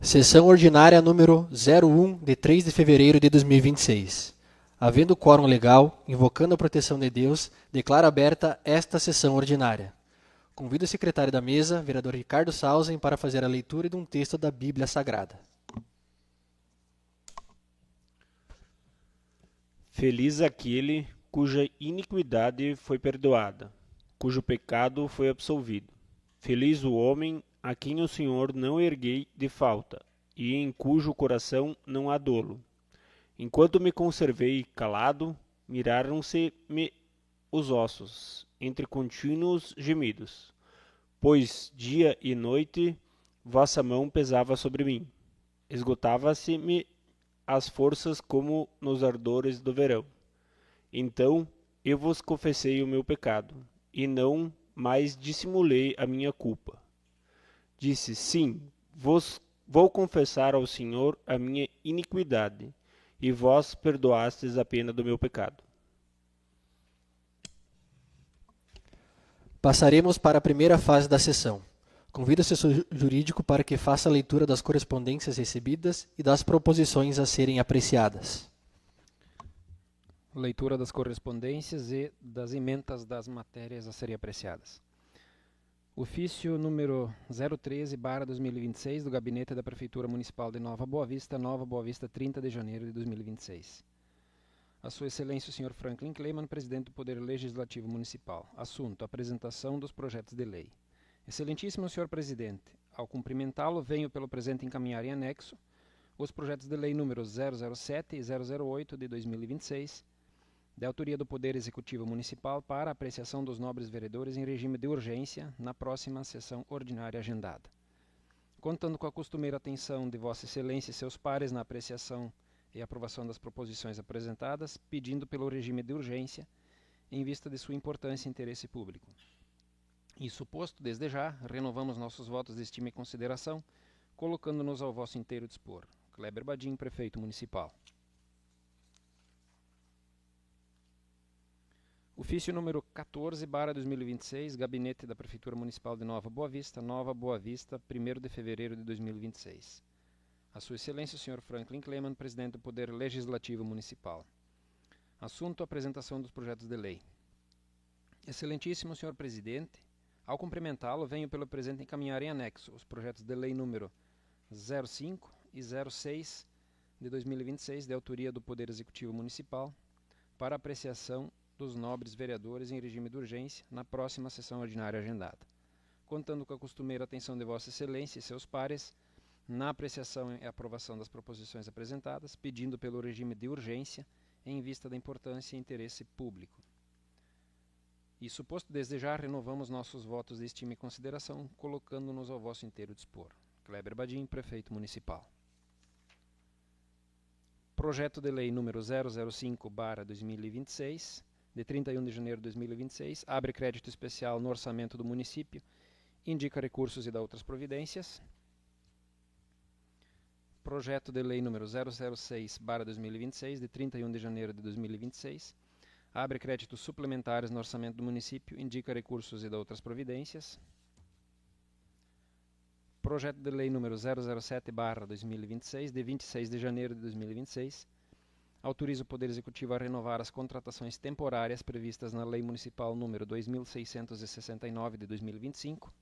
Sessão ordinária número 01, de 3 de fevereiro de 2026. Havendo quórum legal, invocando a proteção de Deus, declaro aberta esta sessão ordinária. Convido o secretário da mesa, vereador Ricardo Sausen, para fazer a leitura de um texto da Bíblia Sagrada. Feliz aquele cuja iniquidade foi perdoada, cujo pecado foi absolvido. Feliz o homem a quem o Senhor não erguei de falta, e em cujo coração não há dolo. Enquanto me conservei calado, miraram-se-me os ossos, entre contínuos gemidos. Pois dia e noite vossa mão pesava sobre mim. Esgotava-se-me as forças como nos ardores do verão. Então eu vos confessei o meu pecado, e não mais dissimulei a minha culpa. Disse, sim, vou confessar ao Senhor a minha iniquidade, e vós perdoastes a pena do meu pecado. Passaremos para a primeira fase da sessão. Convido o assessor jurídico para que faça a leitura das correspondências recebidas e das proposições a serem apreciadas. Leitura das correspondências e das emendas das matérias a serem apreciadas. Ofício número 013/2026 do Gabinete da Prefeitura Municipal de Nova Boa Vista, 30 de janeiro de 2026. A Sua Excelência o Sr. Franklin Kleiman, Presidente do Poder Legislativo Municipal. Assunto: apresentação dos projetos de lei. Excelentíssimo Sr. Presidente, ao cumprimentá-lo, venho pelo presente encaminhar em anexo os projetos de lei números 007 e 008 de 2026, de autoria do Poder Executivo Municipal, para apreciação dos nobres vereadores em regime de urgência na próxima sessão ordinária agendada. Contando com a costumeira atenção de Vossa Excelência e seus pares na apreciação e aprovação das proposições apresentadas, pedindo pelo regime de urgência, em vista de sua importância e interesse público. Isso posto, desde já, renovamos nossos votos de estima e consideração, colocando-nos ao vosso inteiro dispor. Kleber Badim, Prefeito Municipal. Ofício número 14/2026, Gabinete da Prefeitura Municipal de Nova Boa Vista, 1º de fevereiro de 2026. A Sua Excelência o Sr. Franklin Kleiman, Presidente do Poder Legislativo Municipal. Assunto: apresentação dos projetos de lei. Excelentíssimo Sr. Presidente, ao cumprimentá-lo, venho pelo presente encaminhar em anexo os projetos de lei número 05 e 06 de 2026, de autoria do Poder Executivo Municipal, para apreciação dos nobres vereadores em regime de urgência na próxima sessão ordinária agendada. Contando com a costumeira atenção de Vossa Excelência e seus pares, na apreciação e aprovação das proposições apresentadas, pedindo pelo regime de urgência em vista da importância e interesse público. Isso posto, desde já, renovamos nossos votos de estima e consideração, colocando-nos ao vosso inteiro dispor. Kleber Badim, Prefeito Municipal. Projeto de Lei número 005/2026, de 31 de janeiro de 2026, abre crédito especial no orçamento do município, indica recursos e dá outras providências. Projeto de Lei número 006/2026, de 31 de janeiro de 2026, abre créditos suplementares no orçamento do município, indica recursos e dá outras providências. Projeto de Lei número 007/2026, de 26 de janeiro de 2026, autoriza o Poder Executivo a renovar as contratações temporárias previstas na Lei Municipal número 2669 de 2025.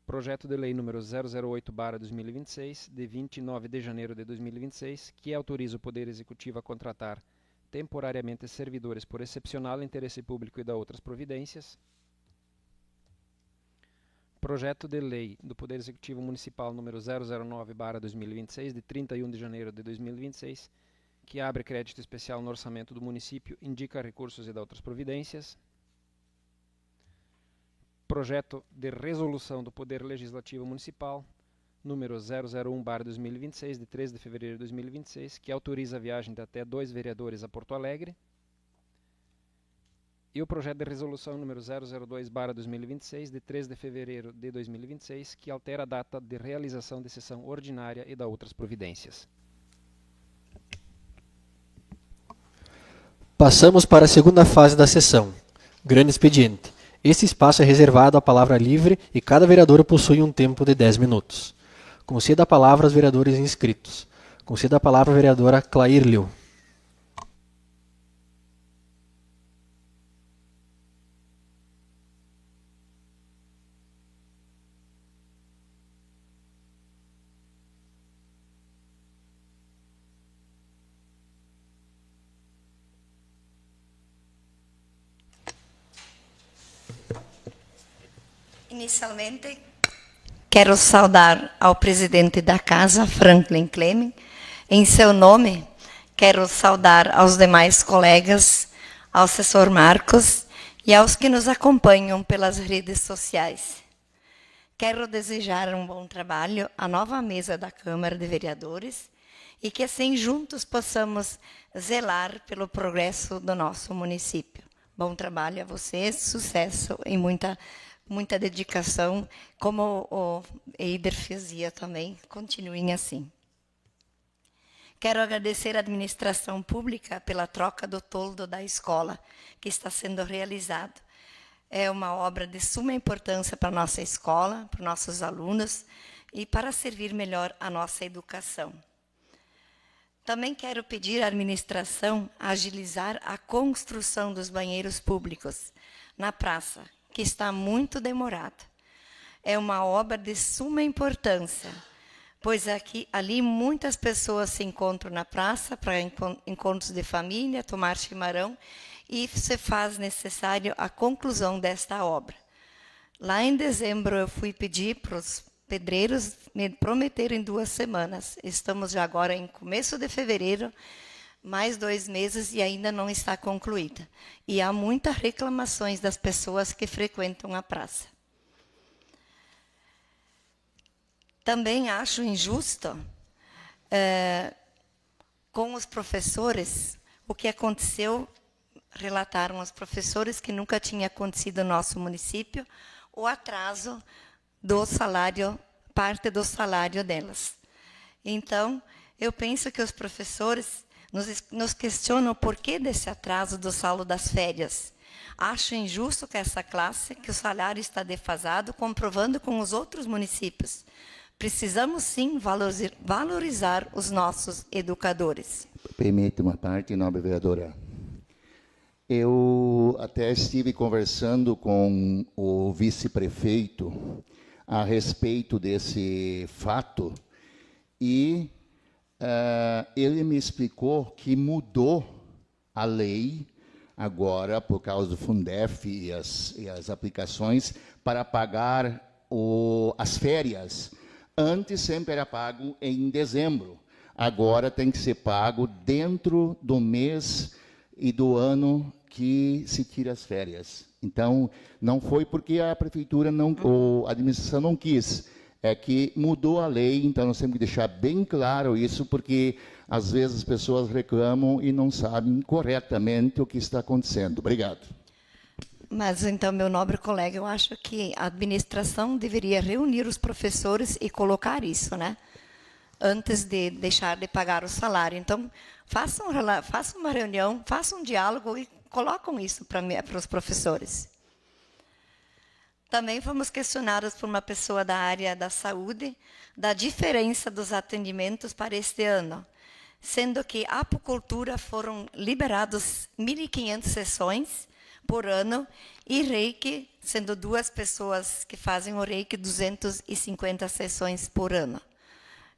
Projeto de Lei número 008/2026, de 29 de janeiro de 2026, que autoriza o Poder Executivo a contratar temporariamente servidores por excepcional interesse público e dá outras providências. Projeto de Lei do Poder Executivo Municipal número 009/2026, de 31 de janeiro de 2026, que abre crédito especial no orçamento do município, indica recursos e dá outras providências. Projeto de Resolução do Poder Legislativo Municipal número 001/2026, de 3 de fevereiro de 2026, que autoriza a viagem de até 2 vereadores a Porto Alegre. E o projeto de resolução número 002/2026, de 3 de fevereiro de 2026, que altera a data de realização de sessão ordinária e dá outras providências. Passamos para a segunda fase da sessão. Grande expediente. Este espaço é reservado à palavra livre e cada vereador possui um tempo de 10 minutos. Conceda a palavra aos vereadores inscritos. Conceda a palavra à vereadora Clair Liu. Inicialmente, quero saudar ao presidente da casa, Franklin Clemen. Em seu nome, quero saudar aos demais colegas, ao assessor Marcos e aos que nos acompanham pelas redes sociais. Quero desejar um bom trabalho à nova mesa da Câmara de Vereadores e que assim juntos possamos zelar pelo progresso do nosso município. Bom trabalho a vocês, sucesso e muita dedicação, como o Eider fazia também, continuem assim. Quero agradecer à administração pública pela troca do toldo da escola, que está sendo realizado. É uma obra de suma importância para a nossa escola, para os nossos alunos e para servir melhor a nossa educação. Também quero pedir à administração a agilizar a construção dos banheiros públicos na praça, que está muito demorado. É uma obra de suma importância, pois ali muitas pessoas se encontram na praça para encontros de família, tomar chimarrão, e se faz necessário a conclusão desta obra. Lá em dezembro eu fui pedir para os pedreiros me prometerem 2 semanas. Estamos já agora em começo de fevereiro, mais 2 meses e ainda não está concluída. E há muitas reclamações das pessoas que frequentam a praça. Também acho injusto com os professores o que aconteceu, relataram os professores que nunca tinha acontecido no nosso município, o atraso do salário, parte do salário delas. Então, eu penso que os professores nos questionam o porquê desse atraso do saldo das férias. Acho injusto que essa classe, que o salário está defasado, comprovando com os outros municípios. Precisamos, sim, valorizar os nossos educadores. Permite uma parte, nobre vereadora. Eu até estive conversando com o vice-prefeito a respeito desse fato e ele me explicou que mudou a lei agora, por causa do Fundef e as aplicações, para pagar as férias. Antes sempre era pago em dezembro. Agora tem que ser pago dentro do mês e do ano que se tira as férias. Então, não foi porque a prefeitura ou a administração não quis, é que mudou a lei, então nós temos que deixar bem claro isso, porque às vezes as pessoas reclamam e não sabem corretamente o que está acontecendo. Obrigado. Mas, então, meu nobre colega, eu acho que a administração deveria reunir os professores e colocar isso, né? Antes de deixar de pagar o salário. Então, façam uma reunião, façam um diálogo e colocam isso para os professores. Também fomos questionados por uma pessoa da área da saúde da diferença dos atendimentos para este ano, sendo que a apicultura foram liberados 1.500 sessões por ano e reiki, sendo 2 pessoas que fazem o reiki, 250 sessões por ano.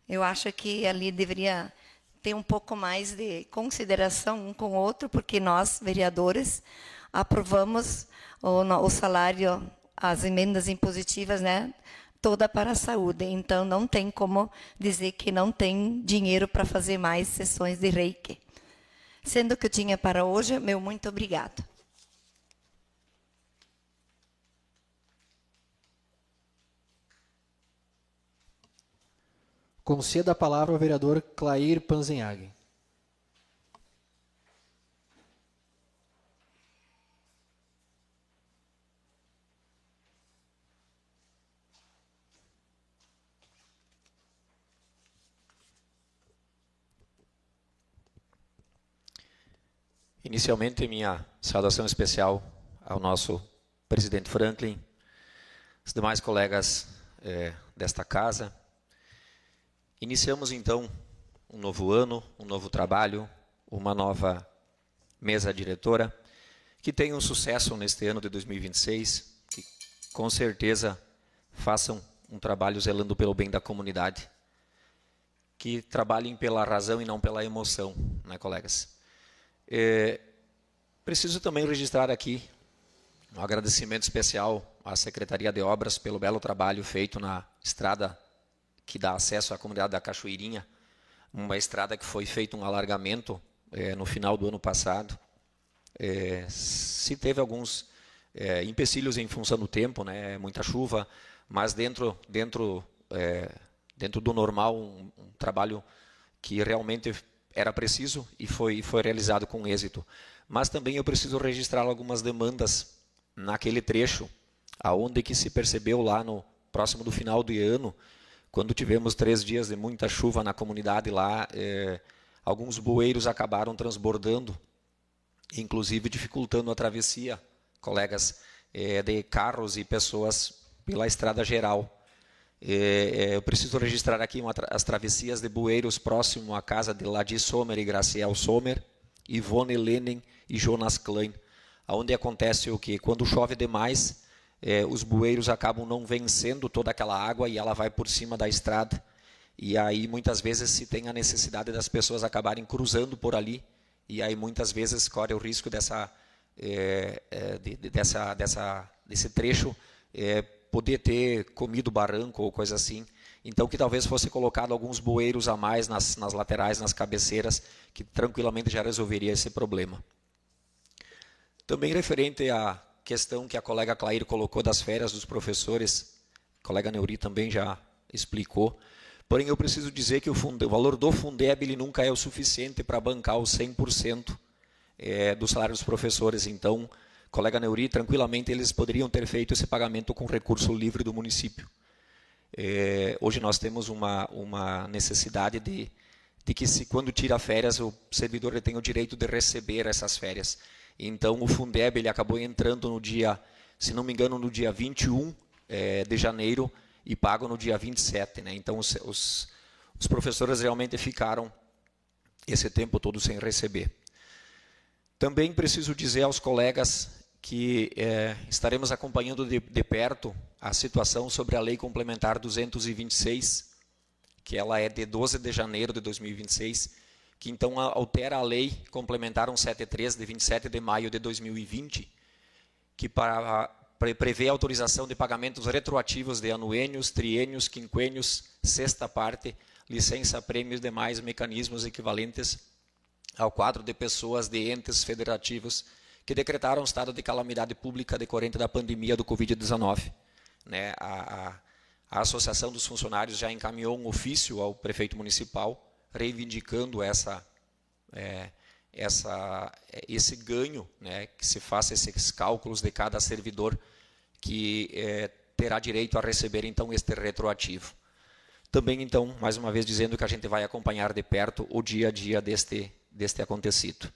Eu acho que ali deveria ter um pouco mais de consideração um com o outro, porque nós, vereadores, aprovamos o salário, as emendas impositivas, né, toda para a saúde. Então, não tem como dizer que não tem dinheiro para fazer mais sessões de reiki. Sendo que eu tinha para hoje, meu muito obrigado. Conceda a palavra ao vereador Clair Panzenhagen. Inicialmente, minha saudação especial ao nosso presidente Franklin, os demais colegas desta casa. Iniciamos, então, um novo ano, um novo trabalho, uma nova mesa diretora, que tenha um sucesso neste ano de 2026, que com certeza façam um trabalho zelando pelo bem da comunidade, que trabalhem pela razão e não pela emoção, né, colegas? Preciso também registrar aqui um agradecimento especial à Secretaria de Obras pelo belo trabalho feito na estrada que dá acesso à comunidade da Cachoeirinha, uma estrada que foi feito um alargamento no final do ano passado. Se teve alguns empecilhos em função do tempo, né, muita chuva, mas dentro do normal, um trabalho que realmente era preciso e foi realizado com êxito. Mas também eu preciso registrar algumas demandas naquele trecho, aonde que se percebeu lá no próximo do final do ano, quando tivemos 3 dias de muita chuva na comunidade lá, alguns bueiros acabaram transbordando, inclusive dificultando a travessia, colegas, de carros e pessoas pela estrada geral. Eu preciso registrar aqui as travessias de bueiros próximo à casa de Ladi Sommer e Graciel Sommer, Ivone Lenin e Jonas Klein, onde acontece o que? Quando chove demais, os bueiros acabam não vencendo toda aquela água e ela vai por cima da estrada. E aí muitas vezes se tem a necessidade das pessoas acabarem cruzando por ali, e aí muitas vezes corre o risco desse trecho poder ter comido barranco ou coisa assim. Então que talvez fosse colocado alguns bueiros a mais nas laterais, nas cabeceiras, que tranquilamente já resolveria esse problema. Também referente à questão que a colega Clair colocou das férias dos professores, a colega Neuri também já explicou, porém eu preciso dizer que o valor do Fundeb ele nunca é o suficiente para bancar os 100% do salário dos professores. Então, colega Neuri, tranquilamente eles poderiam ter feito esse pagamento com recurso livre do município. Hoje nós temos uma necessidade de que quando tira férias, o servidor ele tem o direito de receber essas férias. Então, o Fundeb ele acabou entrando no dia, se não me engano, no dia 21 de janeiro e pago no dia 27. Né? Então, os professores realmente ficaram esse tempo todo sem receber. Também preciso dizer aos colegas que estaremos acompanhando de perto a situação sobre a Lei Complementar 226, que ela é de 12 de janeiro de 2026, que então altera a Lei Complementar 173, de 27 de maio de 2020, que prevê a autorização de pagamentos retroativos de anuênios, triênios, quinquênios, sexta parte, licença, prêmios e demais mecanismos equivalentes ao quadro de pessoas de entes federativos que decretaram estado de calamidade pública decorrente da pandemia do Covid-19. Né? A Associação dos Funcionários já encaminhou um ofício ao prefeito municipal reivindicando esse ganho, né? Que se faça esses cálculos de cada servidor que terá direito a receber então este retroativo. Também então, mais uma vez dizendo que a gente vai acompanhar de perto o dia a dia deste acontecido.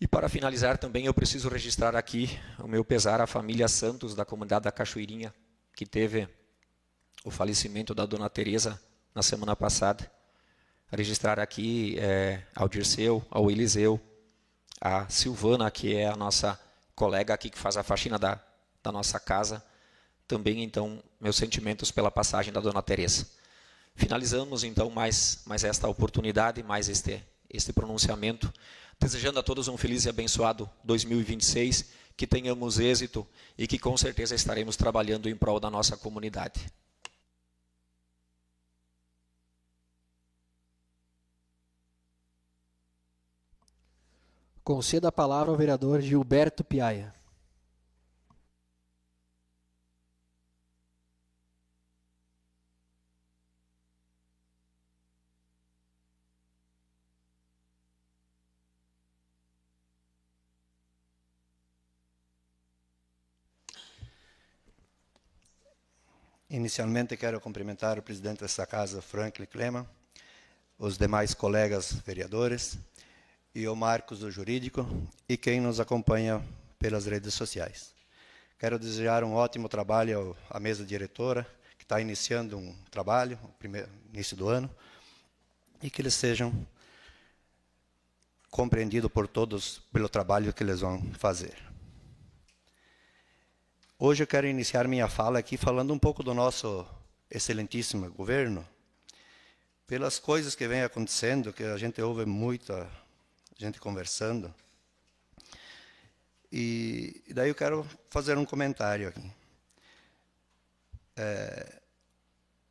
E para finalizar também eu preciso registrar aqui o meu pesar à família Santos da comunidade da Cachoeirinha, que teve o falecimento da dona Teresa na semana passada. Registrar aqui ao Dirceu, ao Eliseu, a Silvana, que é a nossa colega aqui que faz a faxina da nossa casa. Também, então, meus sentimentos pela passagem da dona Teresa. Finalizamos, então, mais esta oportunidade, mais este pronunciamento, desejando a todos um feliz e abençoado 2026, que tenhamos êxito e que com certeza estaremos trabalhando em prol da nossa comunidade. Conceda a palavra ao vereador Gilberto Piaia. Inicialmente quero cumprimentar o presidente desta casa, Franklin Kleman, os demais colegas vereadores e o Marcos do Jurídico e quem nos acompanha pelas redes sociais. Quero desejar um ótimo trabalho à mesa diretora, que está iniciando um trabalho, início do ano, e que eles sejam compreendidos por todos pelo trabalho que eles vão fazer. Hoje eu quero iniciar minha fala aqui falando um pouco do nosso excelentíssimo governo, pelas coisas que vem acontecendo, que a gente ouve muita gente conversando. E daí eu quero fazer um comentário aqui.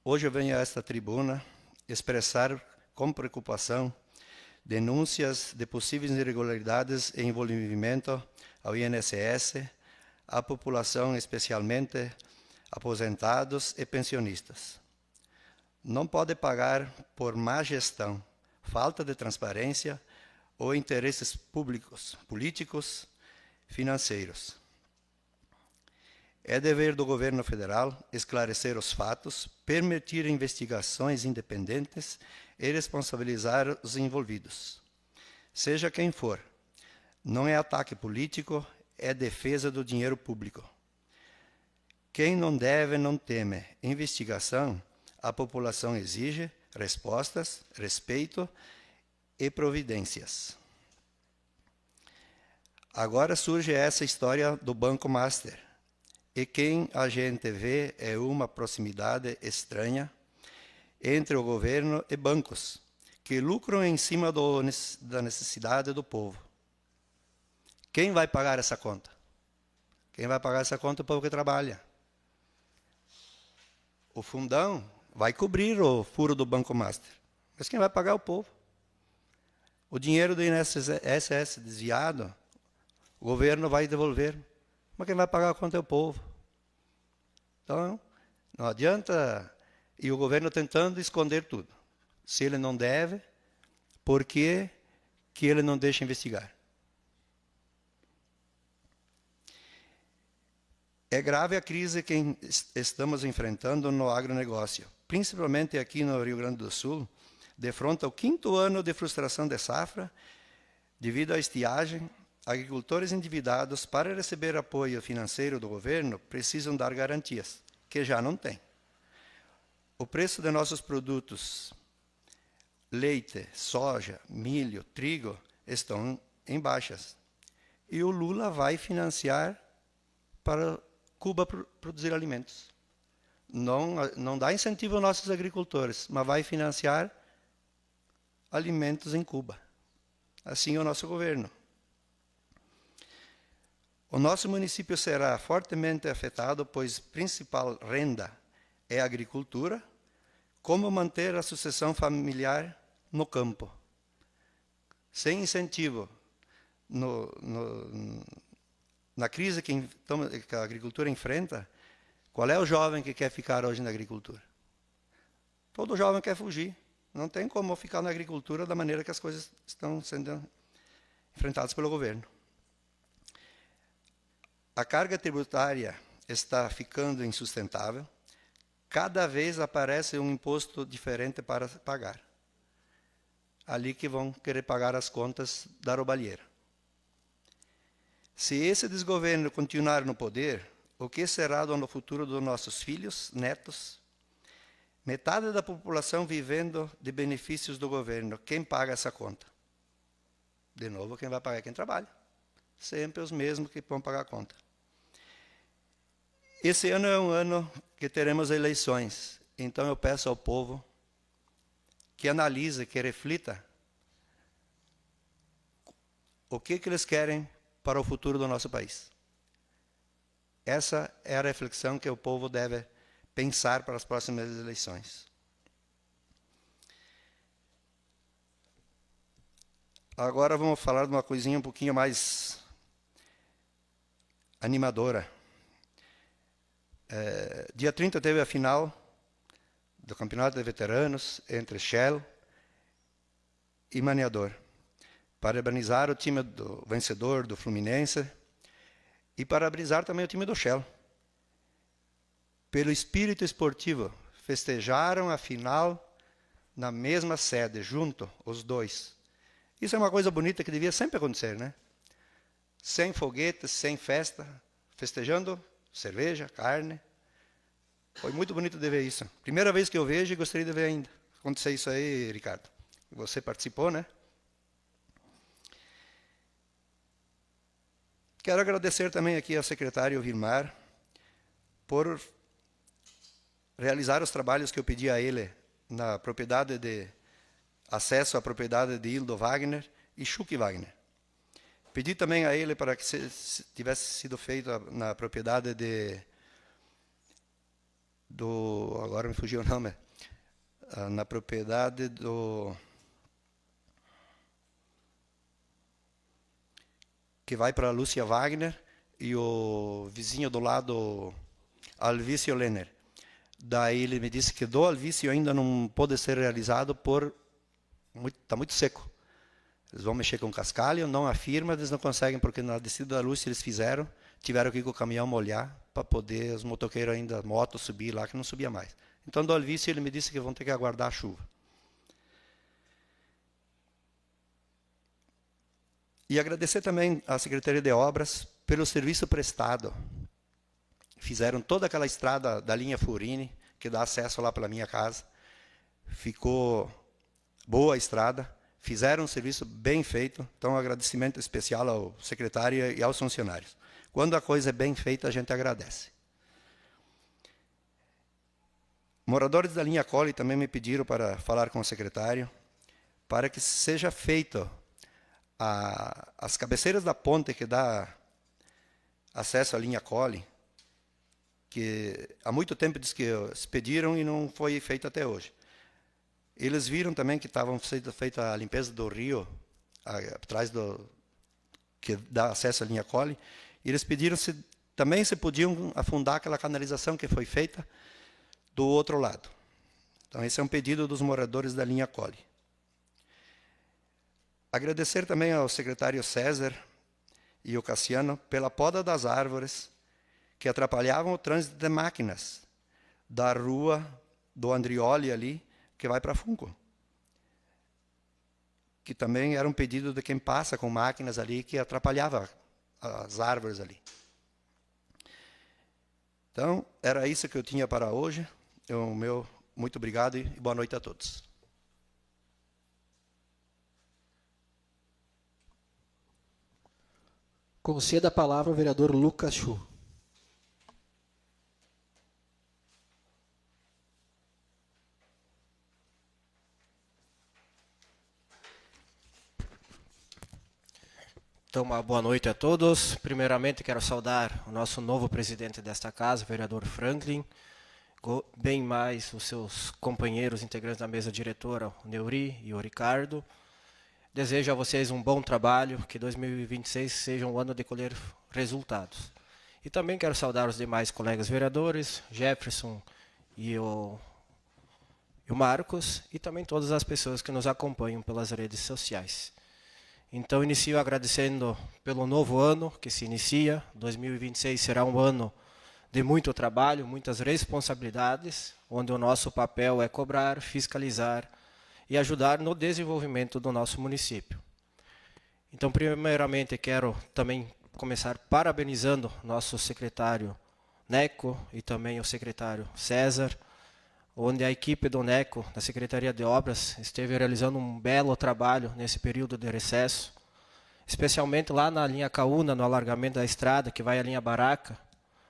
Hoje eu venho a esta tribuna expressar com preocupação denúncias de possíveis irregularidades e envolvimento ao INSS, à população, especialmente aposentados e pensionistas. Não pode pagar por má gestão, falta de transparência ou interesses públicos, políticos, financeiros. É dever do governo federal esclarecer os fatos, permitir investigações independentes e responsabilizar os envolvidos. Seja quem for, não é ataque político, é defesa do dinheiro público. Quem não deve, não teme. Investigação, a população exige respostas, respeito e providências. Agora surge essa história do Banco Master. E quem a gente vê é uma proximidade estranha entre o governo e bancos, que lucram em cima da necessidade do povo. Quem vai pagar essa conta? Quem vai pagar essa conta é o povo que trabalha. O fundão vai cobrir o furo do Banco Master, mas quem vai pagar é o povo. O dinheiro do INSS desviado, o governo vai devolver, mas quem vai pagar a conta é o povo. Então, não adianta, e o governo tentando esconder tudo. Se ele não deve, por que ele não deixa investigar? É grave a crise que estamos enfrentando no agronegócio, principalmente aqui no Rio Grande do Sul, defronta o 5º ano de frustração de safra, devido à estiagem. Agricultores endividados, para receber apoio financeiro do governo, precisam dar garantias, que já não têm. O preço de nossos produtos, leite, soja, milho, trigo, estão em baixas. E o Lula vai financiar para Cuba produzir alimentos. Não dá incentivo aos nossos agricultores, mas vai financiar alimentos em Cuba. Assim é o nosso governo. O nosso município será fortemente afetado, pois principal renda é a agricultura. Como manter a sucessão familiar no campo? Sem incentivo na crise que a agricultura enfrenta, qual é o jovem que quer ficar hoje na agricultura? Todo jovem quer fugir. Não tem como ficar na agricultura da maneira que as coisas estão sendo enfrentadas pelo governo. A carga tributária está ficando insustentável. Cada vez aparece um imposto diferente para pagar. Ali que vão querer pagar as contas da roubalheira. Se esse desgoverno continuar no poder, o que será do futuro dos nossos filhos, netos? Metade da população vivendo de benefícios do governo. Quem paga essa conta? De novo, quem vai pagar é quem trabalha. Sempre os mesmos que vão pagar a conta. Esse ano é um ano que teremos eleições. Então eu peço ao povo que analise, que reflita o que eles querem para o futuro do nosso país. Essa é a reflexão que o povo deve pensar para as próximas eleições. Agora vamos falar de uma coisinha um pouquinho mais animadora. Dia 30 teve a final do Campeonato de Veteranos entre Shell e Maniador. Parabenizar o time do vencedor do Fluminense e parabenizar também o time do Shell. Pelo espírito esportivo, festejaram a final na mesma sede, junto, os dois. Isso é uma coisa bonita que devia sempre acontecer, né? Sem foguetes, sem festa, festejando cerveja, carne. Foi muito bonito de ver isso. Primeira vez que eu vejo e gostaria de ver ainda acontecer isso aí, Ricardo. Você participou, né? Quero agradecer também aqui ao secretário Vilmar por realizar os trabalhos que eu pedi a ele na propriedade de acesso à propriedade de Hildo Wagner e Schuch Wagner. Pedi também a ele para que tivesse sido feito na propriedade agora me fugiu o nome, na propriedade que vai para a Lúcia Wagner e o vizinho do lado, Alvício Lenner. Daí ele me disse que do Alvício ainda não pode ser realizado está muito seco. Eles vão mexer com cascalho, não afirma, eles não conseguem, porque na descida da Lúcia eles tiveram que ir com o caminhão molhar, para poder os motoqueiros ainda, moto, subir lá, que não subia mais. Então, do Alvício, ele me disse que vão ter que aguardar a chuva. E agradecer também à Secretaria de Obras pelo serviço prestado. Fizeram toda aquela estrada da linha Furini, que dá acesso lá pela minha casa. Ficou boa a estrada. Fizeram um serviço bem feito. Então, um agradecimento especial ao secretário e aos funcionários. Quando a coisa é bem feita, a gente agradece. Moradores da linha Colli também me pediram para falar com o secretário, para que seja feito as cabeceiras da ponte que dá acesso à linha Colli, que há muito tempo diz que se pediram e não foi feito até hoje. Eles viram também que estavam sendo feita a limpeza do rio, atrás que dá acesso à linha Colli, e eles pediram também se podiam afundar aquela canalização que foi feita do outro lado. Então, esse é um pedido dos moradores da linha Colli. Agradecer também ao secretário César e o Cassiano pela poda das árvores que atrapalhavam o trânsito de máquinas da rua do Andrioli ali, que vai para Funco. Que também era um pedido de quem passa com máquinas ali, que atrapalhava as árvores ali. Então, era isso que eu tinha para hoje. Muito obrigado e boa noite a todos. Conceda a palavra ao vereador Lucas Chu. Então, uma boa noite a todos. Primeiramente, quero saudar o nosso novo presidente desta casa, o vereador Franklin, bem mais os seus companheiros integrantes da mesa diretora, o Neuri e o Ricardo. Desejo a vocês um bom trabalho, que 2026 seja um ano de colher resultados. E também quero saudar os demais colegas vereadores, Jefferson e o Marcos, e também todas as pessoas que nos acompanham pelas redes sociais. Então, inicio agradecendo pelo novo ano que se inicia. 2026 será um ano de muito trabalho, muitas responsabilidades, onde o nosso papel é cobrar, fiscalizar e ajudar no desenvolvimento do nosso município. Então, primeiramente, quero também começar parabenizando nosso secretário Neco e também o secretário César, onde a equipe do NECO, da Secretaria de Obras, esteve realizando um belo trabalho nesse período de recesso, especialmente lá na linha Caúna, no alargamento da estrada, que vai à linha Baraca,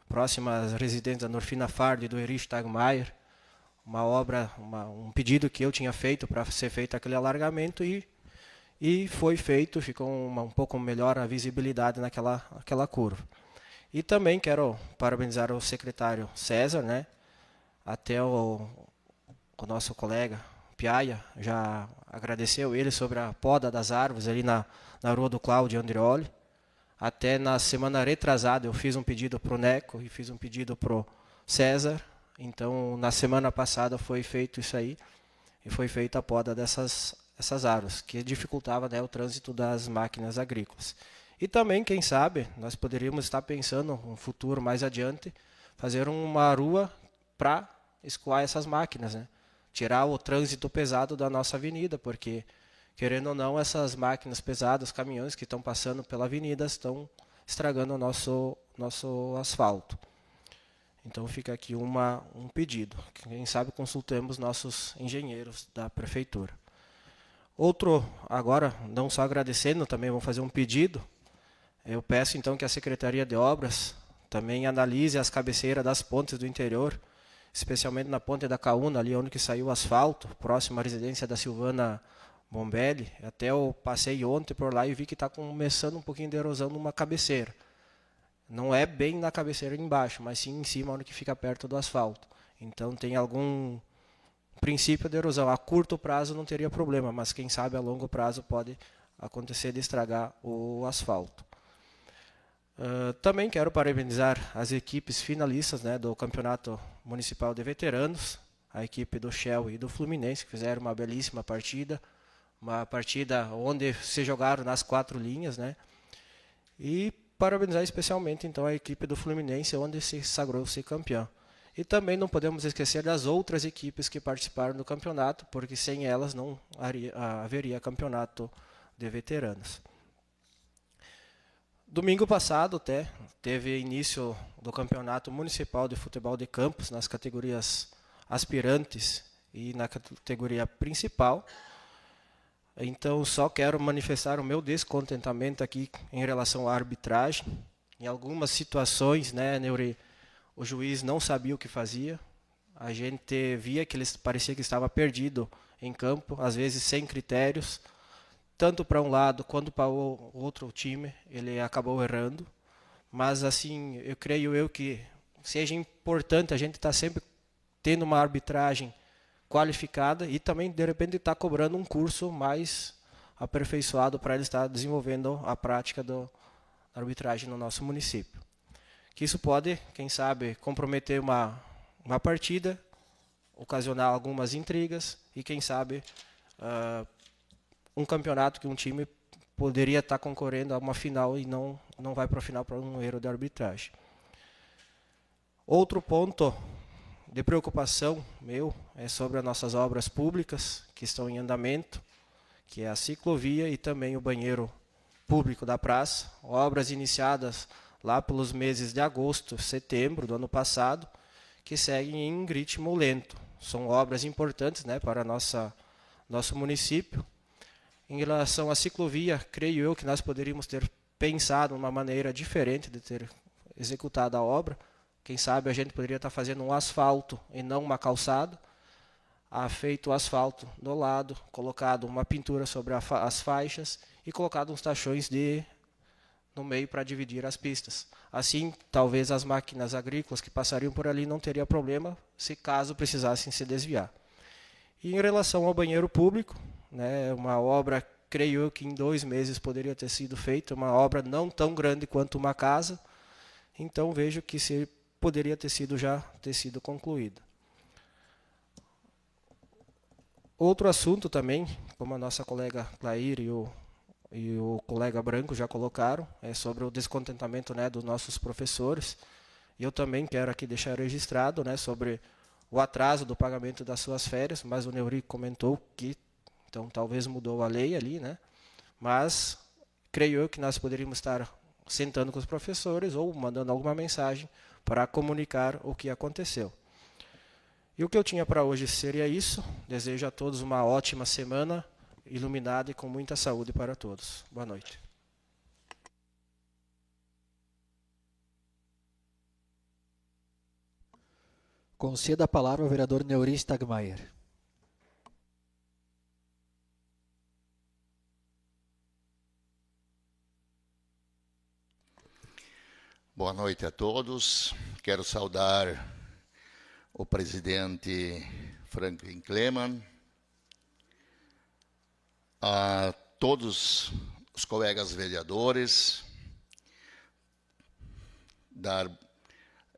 próxima às residências da Norfina Fardo e do Erich Tagmeier, uma obra, um pedido que eu tinha feito para ser feito aquele alargamento e foi feito, ficou um pouco melhor a visibilidade naquela curva. E também quero parabenizar o secretário César, né? Até o nosso colega Piaia já agradeceu ele sobre a poda das árvores ali na rua do Cláudio Andrioli. Até na semana retrasada eu fiz um pedido para o Neco e fiz um pedido para o César. Então, na semana passada foi feito isso aí e foi feita a poda dessas árvores, que dificultava, né, o trânsito das máquinas agrícolas. E também, quem sabe, nós poderíamos estar pensando, um futuro mais adiante, fazer uma rua para escoar essas máquinas, né? Tirar o trânsito pesado da nossa avenida, porque, querendo ou não, essas máquinas pesadas, os caminhões que estão passando pela avenida estão estragando o nosso asfalto. Então fica aqui um pedido. Quem sabe consultemos nossos engenheiros da prefeitura. Outro, agora, não só agradecendo, também vou fazer um pedido. Eu peço então que a Secretaria de Obras também analise as cabeceiras das pontes do interior, especialmente na ponte da Caúna, ali onde que saiu o asfalto, próximo à residência da Silvana Bombelli. Até eu passei ontem por lá e vi que está começando um pouquinho de erosão numa cabeceira. Não é bem na cabeceira embaixo, mas sim em cima, onde que fica perto do asfalto. Então tem algum princípio de erosão. A curto prazo não teria problema, mas quem sabe a longo prazo pode acontecer de estragar o asfalto. Também quero parabenizar as equipes finalistas, né, do Campeonato Municipal de Veteranos, a equipe do Shell e do Fluminense, que fizeram uma belíssima partida, uma partida onde se jogaram nas 4 linhas, né, e parabenizar especialmente então a equipe do Fluminense, onde se sagrou-se campeão. E também não podemos esquecer das outras equipes que participaram do campeonato, porque sem elas não haveria campeonato de veteranos. Domingo passado até teve início do Campeonato Municipal de Futebol de Campos nas categorias aspirantes e na categoria principal. Então só quero manifestar o meu descontentamento aqui em relação à arbitragem. Em algumas situações, né, Neuri, o juiz não sabia o que fazia. A gente via que ele parecia que estava perdido em campo, às vezes sem critérios. Tanto para um lado quanto para o outro time, ele acabou errando. Mas, assim, eu creio que seja importante a gente estar sempre tendo uma arbitragem qualificada e também, de repente, estar cobrando um curso mais aperfeiçoado para ele estar desenvolvendo a prática da arbitragem no nosso município. Que isso pode, quem sabe, comprometer uma partida, ocasionar algumas intrigas e, quem sabe, um campeonato que um time poderia estar concorrendo a uma final e não vai para a final por um erro de arbitragem. Outro ponto de preocupação meu é sobre as nossas obras públicas que estão em andamento, que é a ciclovia e também o banheiro público da praça. Obras iniciadas lá pelos meses de agosto, setembro do ano passado, que seguem em ritmo lento. São obras importantes, né, para nosso município. Em relação à ciclovia, creio eu que nós poderíamos ter pensado uma maneira diferente de ter executado a obra. Quem sabe a gente poderia estar fazendo um asfalto e não uma calçada. Feito o asfalto do lado, colocado uma pintura sobre as faixas e colocado uns tachões no meio para dividir as pistas. Assim, talvez as máquinas agrícolas que passariam por ali não teriam problema, se caso precisassem se desviar. E em relação ao banheiro público, né, uma obra, creio eu, que em 2 meses poderia ter sido feita, uma obra não tão grande quanto uma casa, então vejo que poderia ter sido concluída. Outro assunto também, como a nossa colega Clair e o colega Branco já colocaram, é sobre o descontentamento, né, dos nossos professores. E eu também quero aqui deixar registrado, né, sobre o atraso do pagamento das suas férias, mas o Neurico comentou que então talvez mudou a lei ali, né? Mas creio eu que nós poderíamos estar sentando com os professores ou mandando alguma mensagem para comunicar o que aconteceu. E o que eu tinha para hoje seria isso. Desejo a todos uma ótima semana, iluminada e com muita saúde para todos. Boa noite. Conceda a palavra ao vereador Neuri Stagmaier. Boa noite a todos. Quero saudar o presidente Franklin Kleman, a todos os colegas vereadores,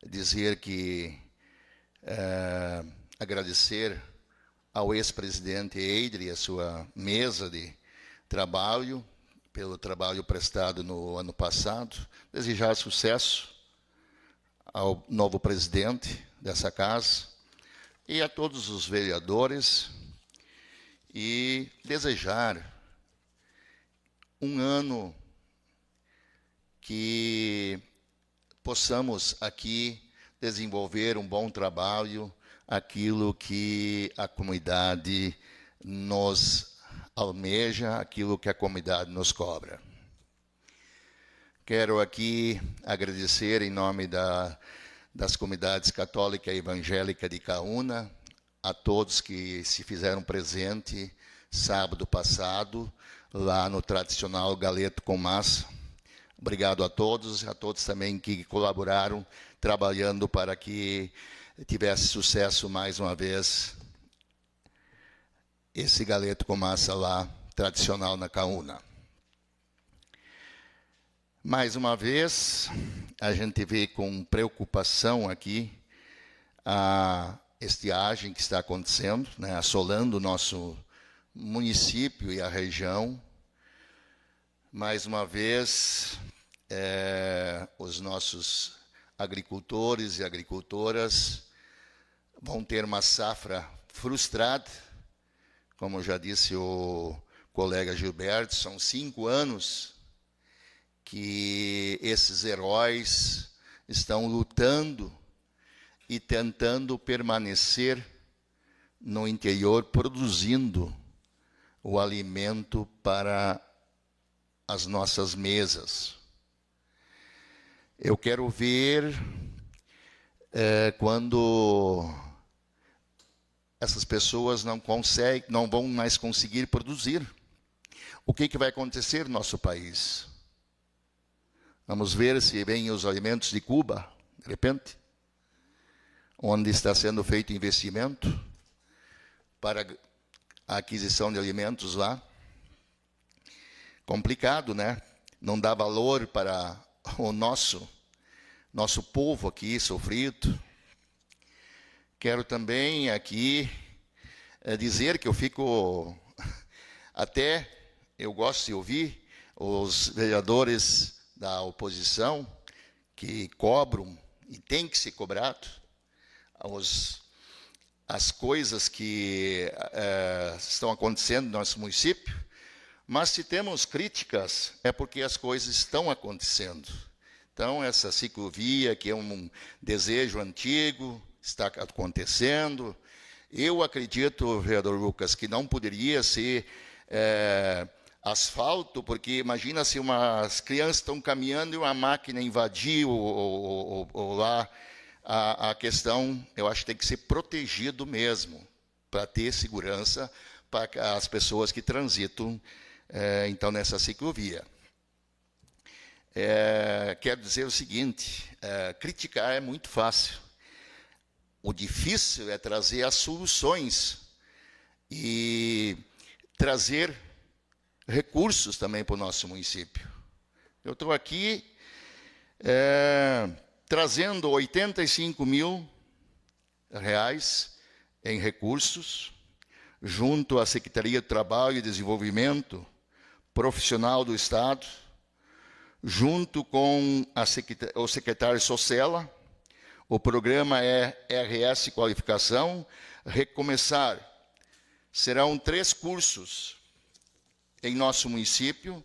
dizer que agradecer ao ex-presidente Eidre e a sua mesa de trabalho, pelo trabalho prestado no ano passado, desejar sucesso ao novo presidente dessa casa e a todos os vereadores e desejar um ano que possamos aqui desenvolver um bom trabalho, aquilo que a comunidade nos almeja, aquilo que a comunidade nos cobra. Quero aqui agradecer em nome das comunidades católica e evangélica de Caúna, a todos que se fizeram presente sábado passado, lá no tradicional Galeto com Massa. Obrigado a todos também que colaboraram, trabalhando para que tivesse sucesso mais uma vez esse Galeto com Massa lá, tradicional na Caúna. Mais uma vez, a gente vê com preocupação aqui a estiagem que está acontecendo, né, assolando o nosso município e a região. Mais uma vez, os nossos agricultores e agricultoras vão ter uma safra frustrada. Como já disse o colega Gilberto, são 5 anos que esses heróis estão lutando e tentando permanecer no interior, produzindo o alimento para as nossas mesas. Eu quero ver quando essas pessoas não vão mais conseguir produzir. O que vai acontecer no nosso país? Vamos ver se vêm os alimentos de Cuba, de repente, onde está sendo feito investimento para a aquisição de alimentos lá. Complicado, né? Não dá valor para o nosso povo aqui sofrido. Quero também aqui dizer que eu gosto de ouvir os vereadores da oposição que cobram, e tem que ser cobrado, as coisas que estão acontecendo no nosso município, mas se temos críticas é porque as coisas estão acontecendo. Então, essa ciclovia, que é um desejo antigo, está acontecendo. Eu acredito, vereador Lucas, que não poderia ser asfalto, porque imagina se umas crianças estão caminhando e uma máquina invadir ou lá. A questão, eu acho que tem que ser protegido mesmo, para ter segurança para as pessoas que transitam, então, nessa ciclovia. Quero dizer o seguinte, criticar é muito fácil. O difícil é trazer as soluções e trazer recursos também para o nosso município. Eu estou aqui trazendo 85 mil reais em recursos, junto à Secretaria de Trabalho e Desenvolvimento Profissional do Estado, junto com o secretário Socella. O programa é RS Qualificação, Recomeçar. Serão 3 cursos em nosso município,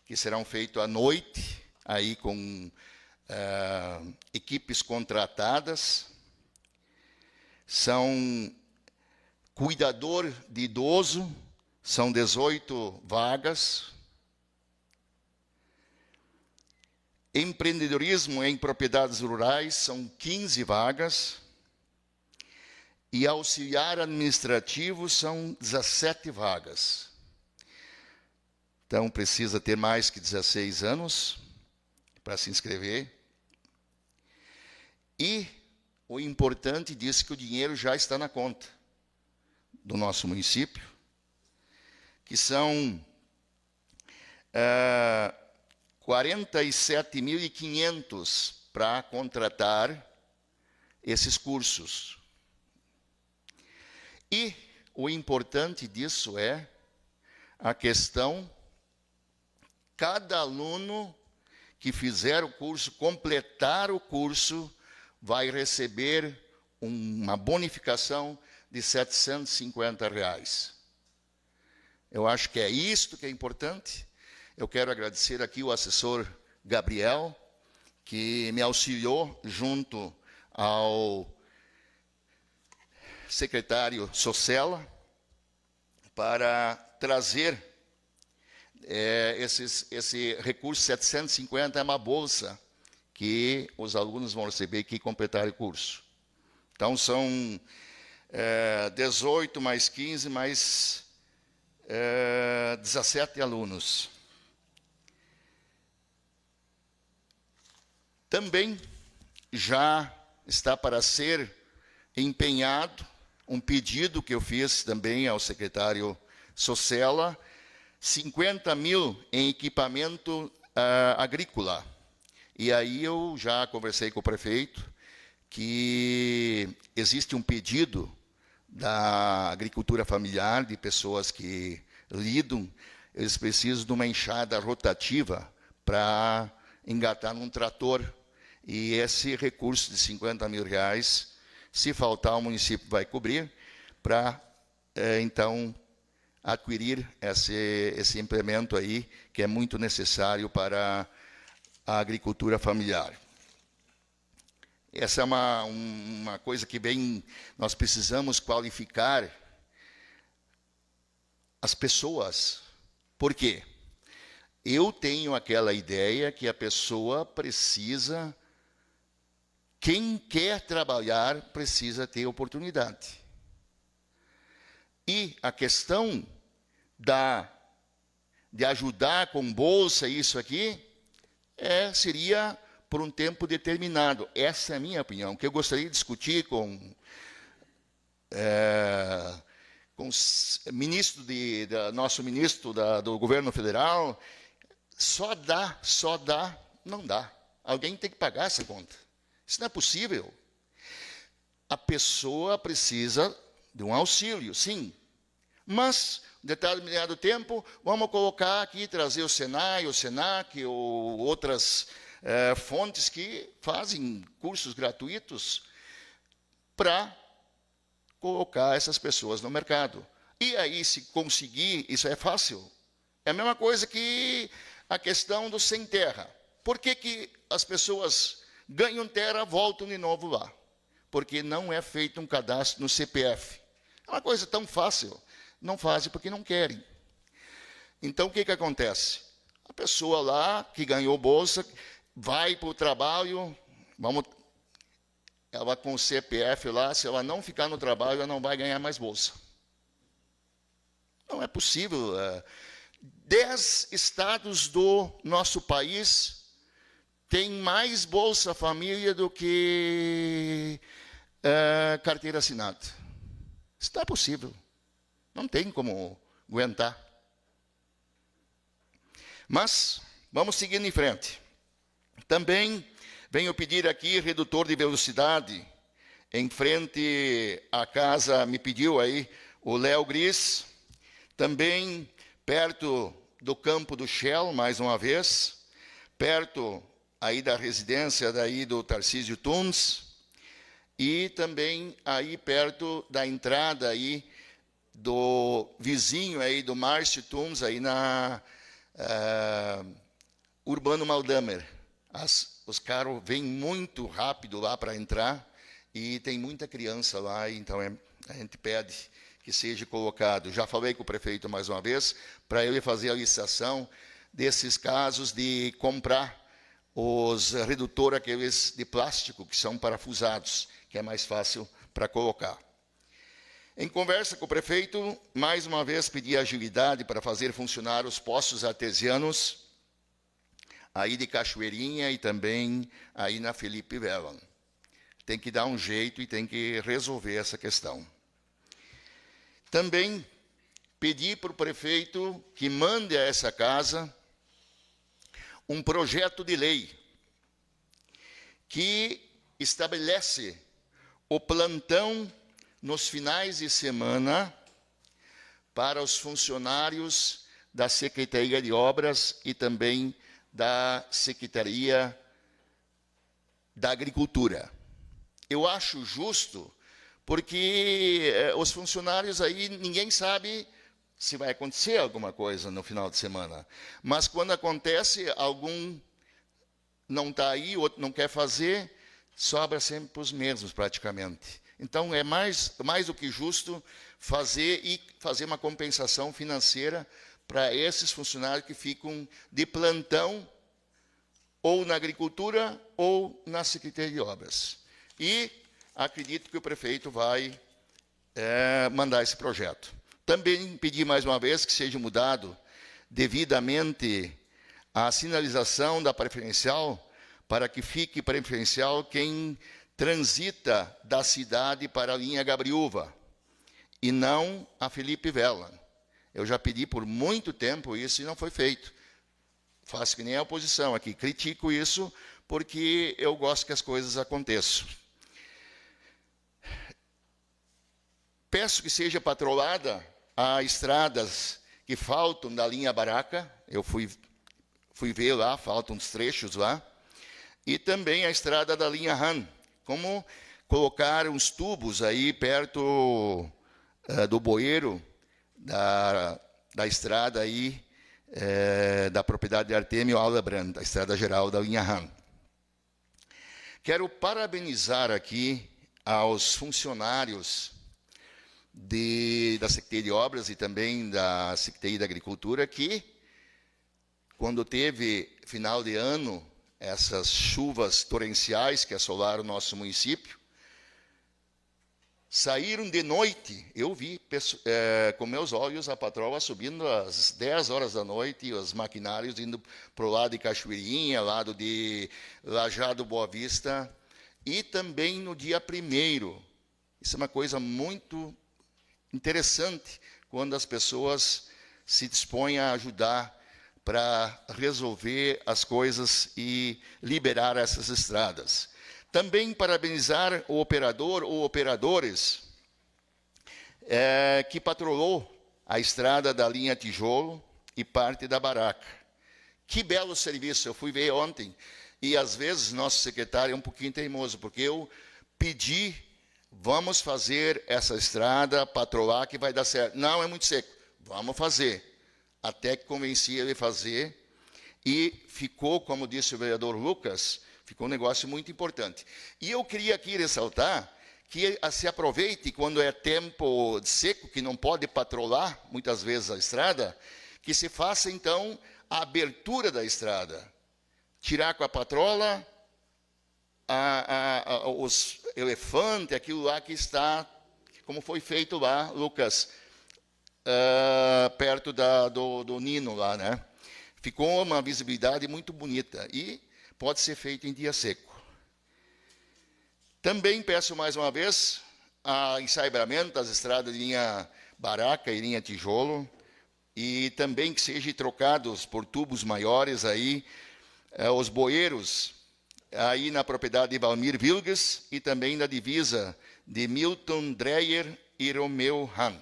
que serão feitos à noite, aí com equipes contratadas. São cuidador de idoso, são 18 vagas. Empreendedorismo em propriedades rurais, são 15 vagas. E auxiliar administrativo, são 17 vagas. Então, precisa ter mais que 16 anos para se inscrever. E o importante diz que o dinheiro já está na conta do nosso município, que são 47.500 para contratar esses cursos. E o importante disso é a questão, cada aluno que fizer o curso, completar o curso, vai receber uma bonificação de R$750. Eu acho que é isto que é importante. Eu quero agradecer aqui o assessor Gabriel, que me auxiliou junto ao secretário Socella para trazer esse recurso 750, é uma bolsa que os alunos vão receber que completarem o curso. Então, são 18 mais 15 mais 17 alunos. Também já está para ser empenhado um pedido que eu fiz também ao secretário Socella, 50 mil em equipamento agrícola. E aí eu já conversei com o prefeito que existe um pedido da agricultura familiar, de pessoas que lidam, eles precisam de uma enxada rotativa para engatar num trator. E esse recurso de 50 mil reais, se faltar, o município vai cobrir para, então, adquirir esse implemento aí, que é muito necessário para a agricultura familiar. Essa é uma coisa que nós precisamos qualificar as pessoas. Por quê? Eu tenho aquela ideia que a pessoa precisa, quem quer trabalhar, precisa ter oportunidade. E a questão de ajudar com bolsa, isso aqui, seria por um tempo determinado. Essa é a minha opinião, que eu gostaria de discutir com o nosso ministro do governo federal. Só dá, não dá. Alguém tem que pagar essa conta. Isso não é possível. A pessoa precisa de um auxílio, sim. Mas, em determinado tempo, vamos colocar aqui, trazer o Senai, o Senac, ou outras fontes que fazem cursos gratuitos para colocar essas pessoas no mercado. E aí, se conseguir, isso é fácil. É a mesma coisa que a questão do sem terra. Por que as pessoas ganham terra, voltam de novo lá? Porque não é feito um cadastro no CPF. É uma coisa tão fácil. Não fazem porque não querem. Então, o que acontece? A pessoa lá, que ganhou bolsa, vai para o trabalho, ela com o CPF lá, se ela não ficar no trabalho, ela não vai ganhar mais bolsa. Não é possível. 10 estados do nosso país têm mais Bolsa Família do que carteira assinada. Isso não é possível. Não tem como aguentar. Mas, vamos seguindo em frente. Também venho pedir aqui redutor de velocidade em frente à casa, me pediu aí o Léo Gris, também perto do campo do Shell, mais uma vez, perto aí da residência daí do Tarcísio Tunes, e também aí perto da entrada aí do vizinho aí do Márcio Tunes, aí na Urbano Maldamer. Os carros vêm muito rápido lá para entrar e tem muita criança lá, então a gente pede que seja colocado. Já falei com o prefeito mais uma vez, para ele fazer a licitação desses casos de comprar os redutores, aqueles de plástico, que são parafusados, que é mais fácil para colocar. Em conversa com o prefeito, mais uma vez pedi agilidade para fazer funcionar os postos artesianos, aí de Cachoeirinha e também aí na Felipe Vellan. Tem que dar um jeito e tem que resolver essa questão. Também pedi para o prefeito que mande a essa casa um projeto de lei que estabelece o plantão nos finais de semana para os funcionários da Secretaria de Obras e também da Secretaria da Agricultura. Eu acho justo, porque os funcionários aí, ninguém sabe se vai acontecer alguma coisa no final de semana. Mas quando acontece, algum não está aí, outro não quer fazer, sobra sempre para os mesmos, praticamente. Então, é mais do que justo fazer uma compensação financeira para esses funcionários que ficam de plantão ou na agricultura ou na Secretaria de Obras. E acredito que o prefeito vai mandar esse projeto. Também pedi mais uma vez que seja mudado devidamente a sinalização da preferencial, para que fique preferencial quem transita da cidade para a linha Gabriúva, e não a Felipe Vela. Eu já pedi por muito tempo isso e não foi feito. Faço que nem a oposição aqui, critico isso porque eu gosto que as coisas aconteçam. Peço que seja patrolada as estradas que faltam da linha Baraca, eu fui ver lá, faltam uns trechos lá, e também a estrada da linha Han, como colocar uns tubos aí perto do bueiro da estrada aí, da propriedade de Artemio Aldebrand, da estrada geral da linha Han. Quero parabenizar aqui aos funcionários da Secretaria de Obras e também da Secretaria da Agricultura que, quando teve final de ano, essas chuvas torrenciais que assolaram o nosso município, saíram de noite. Eu vi com meus olhos a patroa subindo às 10 horas da noite, e os maquinários indo para o lado de Cachoeirinha, lado de Lajado Boa Vista, e também no dia 1º. Isso é uma coisa muito interessante, quando as pessoas se dispõem a ajudar para resolver as coisas e liberar essas estradas. Também parabenizar o operador ou operadores que patrolou a estrada da linha Tijolo e parte da Baraca. Que belo serviço, eu fui ver ontem, e às vezes nosso secretário é um pouquinho teimoso, porque eu pedi, vamos fazer essa estrada, patrolar que vai dar certo. Não, é muito seco, vamos fazer. Até que convenci ele a fazer, e ficou, como disse o vereador Lucas, ficou um negócio muito importante. E eu queria aqui ressaltar que se aproveite, quando é tempo seco, que não pode patrolar, muitas vezes, a estrada, que se faça, então, a abertura da estrada. Tirar com a patrola os elefantes, aquilo lá que está, como foi feito lá, Lucas, perto do Nino lá, né? Ficou uma visibilidade muito bonita e pode ser feito em dia seco. Também peço mais uma vez a ensaiamento das estradas de linha Baraca e linha Tijolo, e também que sejam trocados por tubos maiores aí os bueiros aí na propriedade de Valmir Vilgas e também na divisa de Milton Dreyer e Romeu Han.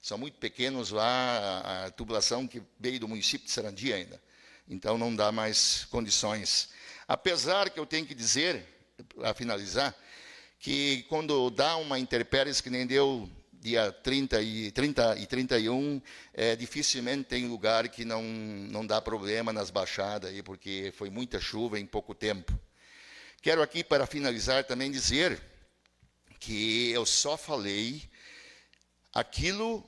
São muito pequenos lá, a tubulação que veio do município de Sarandi ainda. Então, não dá mais condições. Apesar que eu tenho que dizer, a finalizar, que quando dá uma intempéries, que nem deu dia 30 e 31, dificilmente tem lugar que não dá problema nas baixadas, aí, porque foi muita chuva em pouco tempo. Quero aqui, para finalizar, também dizer que eu só falei aquilo.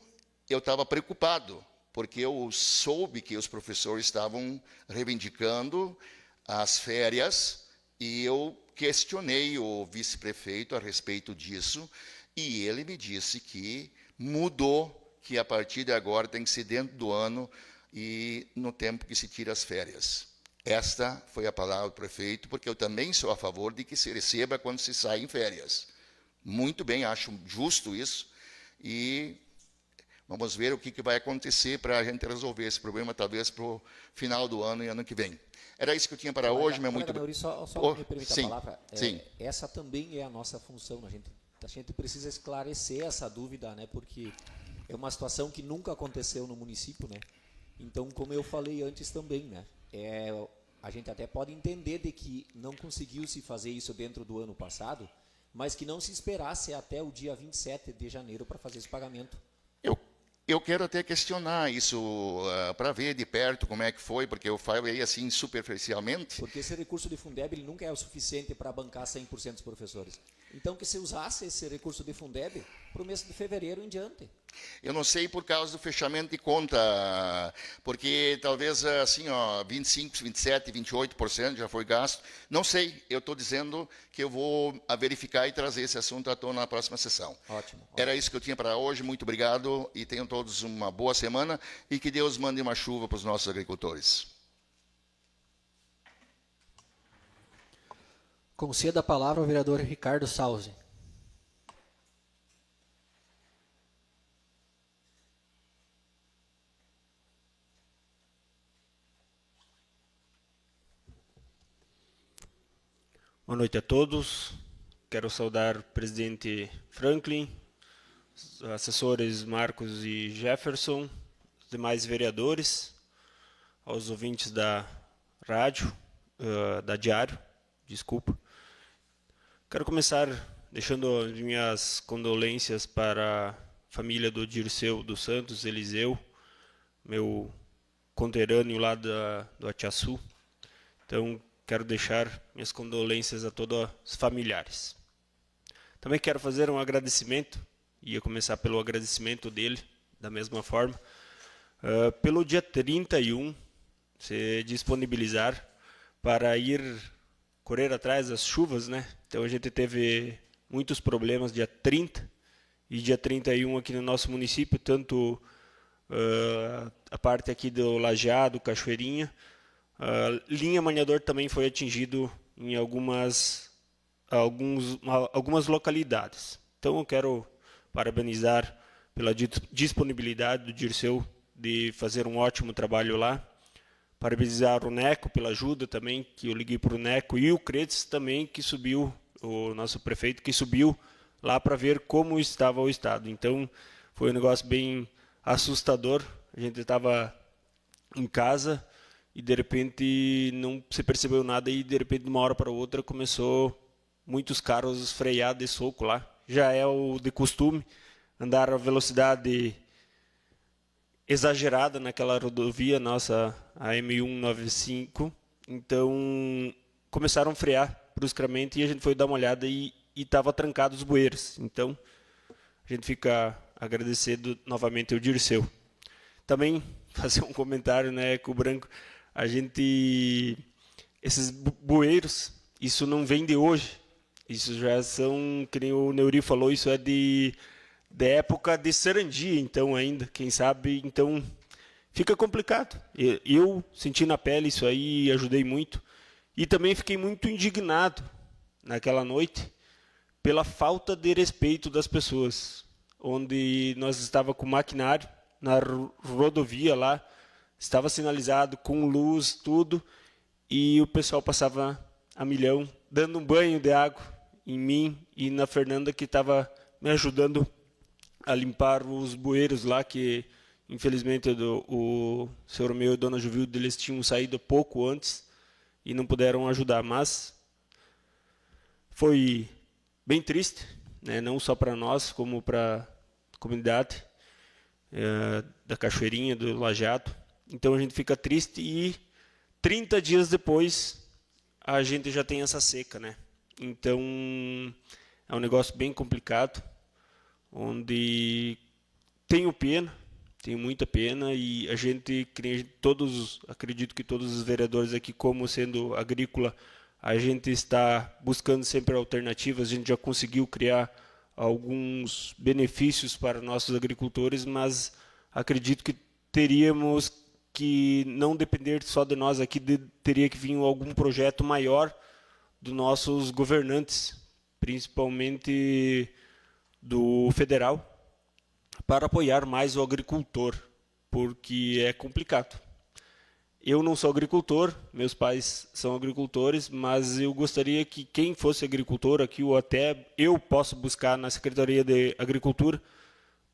Eu estava preocupado, porque eu soube que os professores estavam reivindicando as férias, e eu questionei o vice-prefeito a respeito disso, e ele me disse que mudou, que a partir de agora tem que ser dentro do ano e no tempo que se tira as férias. Esta foi a palavra do prefeito, porque eu também sou a favor de que se receba quando se sai em férias. Muito bem, acho justo isso, e vamos ver o que vai acontecer para a gente resolver esse problema, talvez para o final do ano e ano que vem. Era isso que eu tinha para hoje, mas muito... Só me permita sim, a palavra. Sim. Essa também é a nossa função. A gente precisa esclarecer essa dúvida, né? Porque é uma situação que nunca aconteceu no município, né? Então, como eu falei antes também, né? A gente até pode entender de que não conseguiu se fazer isso dentro do ano passado, mas que não se esperasse até o dia 27 de janeiro para fazer esse pagamento. Eu quero até questionar isso para ver de perto como é que foi, porque eu falei assim superficialmente. Porque esse recurso de Fundeb ele nunca é o suficiente para bancar 100% dos professores. Então, que se usasse esse recurso de Fundeb para o mês de fevereiro em diante. Eu não sei por causa do fechamento de conta, porque talvez assim, 25, 27, 28% já foi gasto. Não sei, eu estou dizendo que eu vou verificar e trazer esse assunto à tona na próxima sessão. Ótimo. Era isso que eu tinha para hoje, muito obrigado e tenham todos uma boa semana e que Deus mande uma chuva para os nossos agricultores. Conceda a palavra ao vereador Ricardo Salzi. Boa noite a todos. Quero saudar o presidente Franklin, os assessores Marcos e Jefferson, os demais vereadores, aos ouvintes da rádio, da Diário, desculpa. Quero começar deixando as minhas condolências para a família do Dirceu dos Santos Eliseu, meu conterrâneo lá do Atiaçu. Então, quero deixar minhas condolências a todos os familiares. Também quero fazer um agradecimento, ia começar pelo agradecimento dele, da mesma forma, pelo dia 31, se disponibilizar para ir correr atrás das chuvas, né? Então a gente teve muitos problemas dia 30 e dia 31 aqui no nosso município, tanto a parte aqui do Lajeado, Cachoeirinha, linha Maniador também foi atingido em algumas localidades. Então eu quero parabenizar pela disponibilidade do Dirceu de fazer um ótimo trabalho lá. Parabenizar o Neco pela ajuda também, que eu liguei para o Neco, e o Cretes também, que subiu, o nosso prefeito, que subiu lá para ver como estava o estado. Então foi um negócio bem assustador. A gente estava em casa e de repente não se percebeu nada e de repente de uma hora para outra começou muitos carros frear de soco lá. Já é o de costume andar a velocidade exagerada naquela rodovia nossa, a M195. Então começaram a frear bruscamente e a gente foi dar uma olhada e estava trancado os bueiros. Então a gente fica agradecendo novamente ao Dirceu. Também fazer um comentário, né, com o Branco. A gente, esses bueiros, isso não vem de hoje. Isso já são, que nem o Neuri falou, isso é da época de Sarandi, então ainda, quem sabe, então fica complicado. Eu senti na pele isso aí, ajudei muito. E também fiquei muito indignado naquela noite pela falta de respeito das pessoas, onde nós estava com maquinário na rodovia lá, estava sinalizado com luz, tudo, e o pessoal passava a milhão, dando um banho de água em mim e na Fernanda, que estava me ajudando a limpar os bueiros lá, que infelizmente o senhor Romeu e a dona Juvilda, eles tinham saído pouco antes e não puderam ajudar, mas foi bem triste, né? Não só para nós, como para a comunidade da Cachoeirinha, do Lajeado. Então a gente fica triste e 30 dias depois a gente já tem essa seca, né? Então é um negócio bem complicado, onde tenho muita pena, e a gente, acredito que todos os vereadores aqui, como sendo agrícola, a gente está buscando sempre alternativas. A gente já conseguiu criar alguns benefícios para nossos agricultores, mas acredito que teríamos que não depender só de nós aqui, teria que vir algum projeto maior dos nossos governantes, principalmente do federal, para apoiar mais o agricultor, porque é complicado. Eu não sou agricultor, meus pais são agricultores, mas eu gostaria que quem fosse agricultor aqui, ou até eu posso buscar na Secretaria de Agricultura,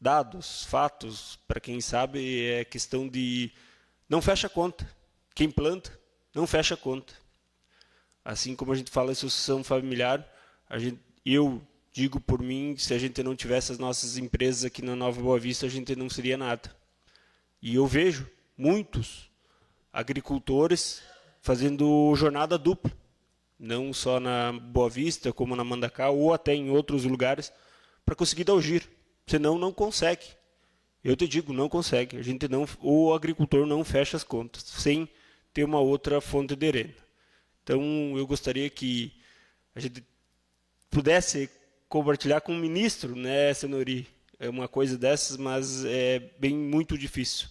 dados, fatos, para quem sabe, é questão de não fecha conta. Quem planta, não fecha conta. Assim como a gente fala em sucessão familiar, eu digo por mim, se a gente não tivesse as nossas empresas aqui na Nova Boa Vista, a gente não seria nada. E eu vejo muitos agricultores fazendo jornada dupla, não só na Boa Vista, como na Mandacal, ou até em outros lugares, para conseguir dar o giro. Senão, não consegue. Eu te digo, não consegue. O agricultor não fecha as contas, sem ter uma outra fonte de renda. Então, eu gostaria que a gente pudesse compartilhar com o ministro, né, Senhori, uma coisa dessas, mas é muito difícil.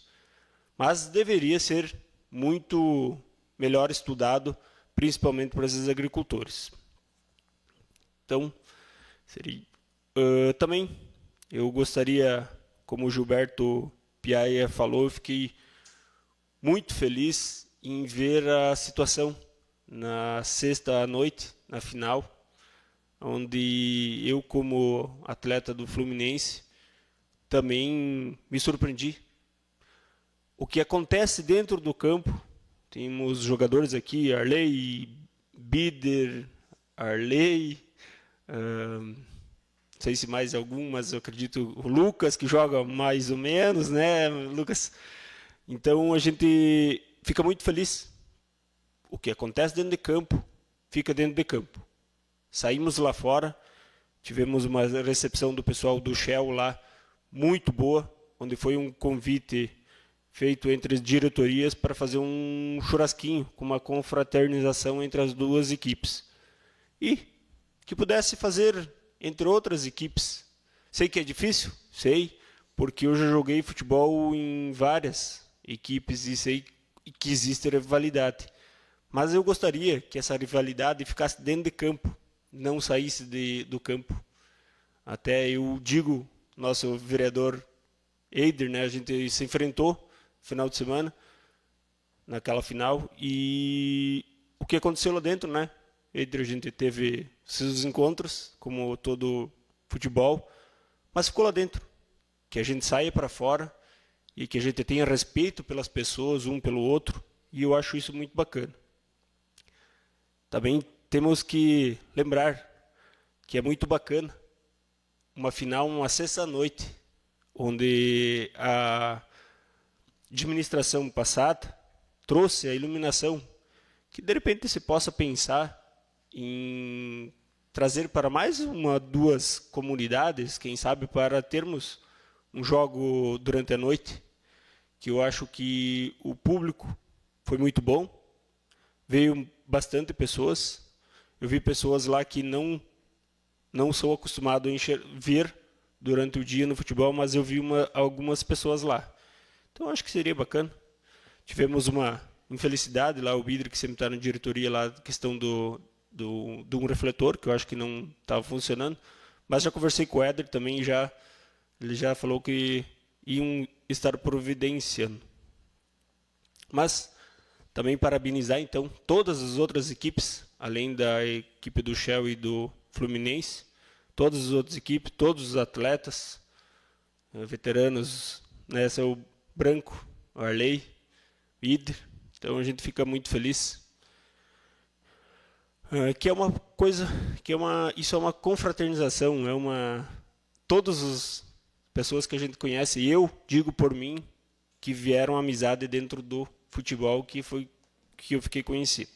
Mas deveria ser muito melhor estudado, principalmente para esses agricultores. Então, também eu gostaria, como o Gilberto Piaia falou, eu fiquei muito feliz em ver a situação na sexta à noite, na final, onde eu, como atleta do Fluminense, também me surpreendi. O que acontece dentro do campo, temos jogadores aqui, Arley, Bider, Arley, não sei se mais algum, mas eu acredito o Lucas, que joga mais ou menos, né, Lucas? Então a gente fica muito feliz. O que acontece dentro de campo, fica dentro de campo. Saímos lá fora, tivemos uma recepção do pessoal do Shell lá, muito boa, onde foi um convite feito entre as diretorias para fazer um churrasquinho, com uma confraternização entre as duas equipes. E que pudesse fazer entre outras equipes. Sei que é difícil, sei, porque eu já joguei futebol em várias equipes e sei que existe rivalidade. Mas eu gostaria que essa rivalidade ficasse dentro de campo, não saísse do campo. Até eu digo, nosso vereador Eider, né, a gente se enfrentou no final de semana, naquela final, e o que aconteceu lá dentro, né? Eider, a gente teve seus encontros, como todo futebol, mas ficou lá dentro. Que a gente saia para fora e que a gente tenha respeito pelas pessoas, um pelo outro, e eu acho isso muito bacana. Também temos que lembrar que é muito bacana uma final, uma sexta-noite, onde a administração passada trouxe a iluminação, que de repente se possa pensar em trazer para mais uma, duas comunidades, quem sabe, para termos um jogo durante a noite, que eu acho que o público foi muito bom, veio bastante pessoas, eu vi pessoas lá que não sou acostumado a ver durante o dia no futebol, mas eu vi algumas pessoas lá. Então, acho que seria bacana. Tivemos uma infelicidade lá, o Bidre, que sempre está na diretoria, lá, a questão de um refletor, que eu acho que não estava funcionando. Mas já conversei com o Éder também, ele já falou que iam estar providenciando. Mas também parabenizar, então, todas as outras equipes, além da equipe do Shell e do Fluminense, todas as outras equipes, todos os atletas, veteranos, né, seu Branco, Arley, Ider. Então a gente fica muito feliz. Que é uma coisa, isso é uma confraternização, todas as pessoas que a gente conhece, e eu digo por mim, que vieram amizade dentro do futebol, que eu fiquei conhecido.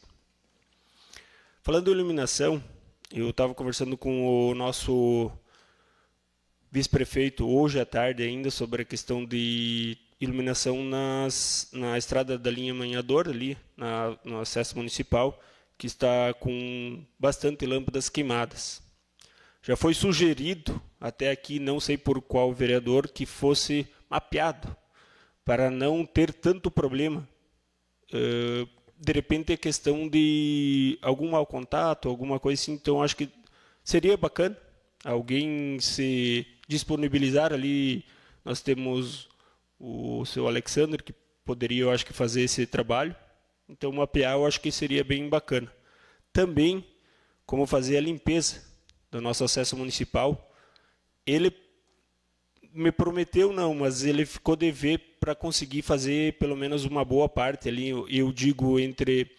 Falando em iluminação, eu estava conversando com o nosso vice-prefeito hoje à tarde ainda sobre a questão de iluminação na estrada da linha Manhador, ali no acesso municipal, que está com bastante lâmpadas queimadas. Já foi sugerido, até aqui, não sei por qual vereador, que fosse mapeado, para não ter tanto problema. De repente, a questão de algum mau contato, alguma coisa assim. Então, acho que seria bacana alguém se disponibilizar ali. Nós temos o seu Alexander, que poderia, eu acho, que fazer esse trabalho. Então, mapear, eu acho que seria bem bacana. Também, como fazer a limpeza do nosso acesso municipal. Ele me prometeu não, mas ele ficou dever para conseguir fazer pelo menos uma boa parte ali, eu digo, entre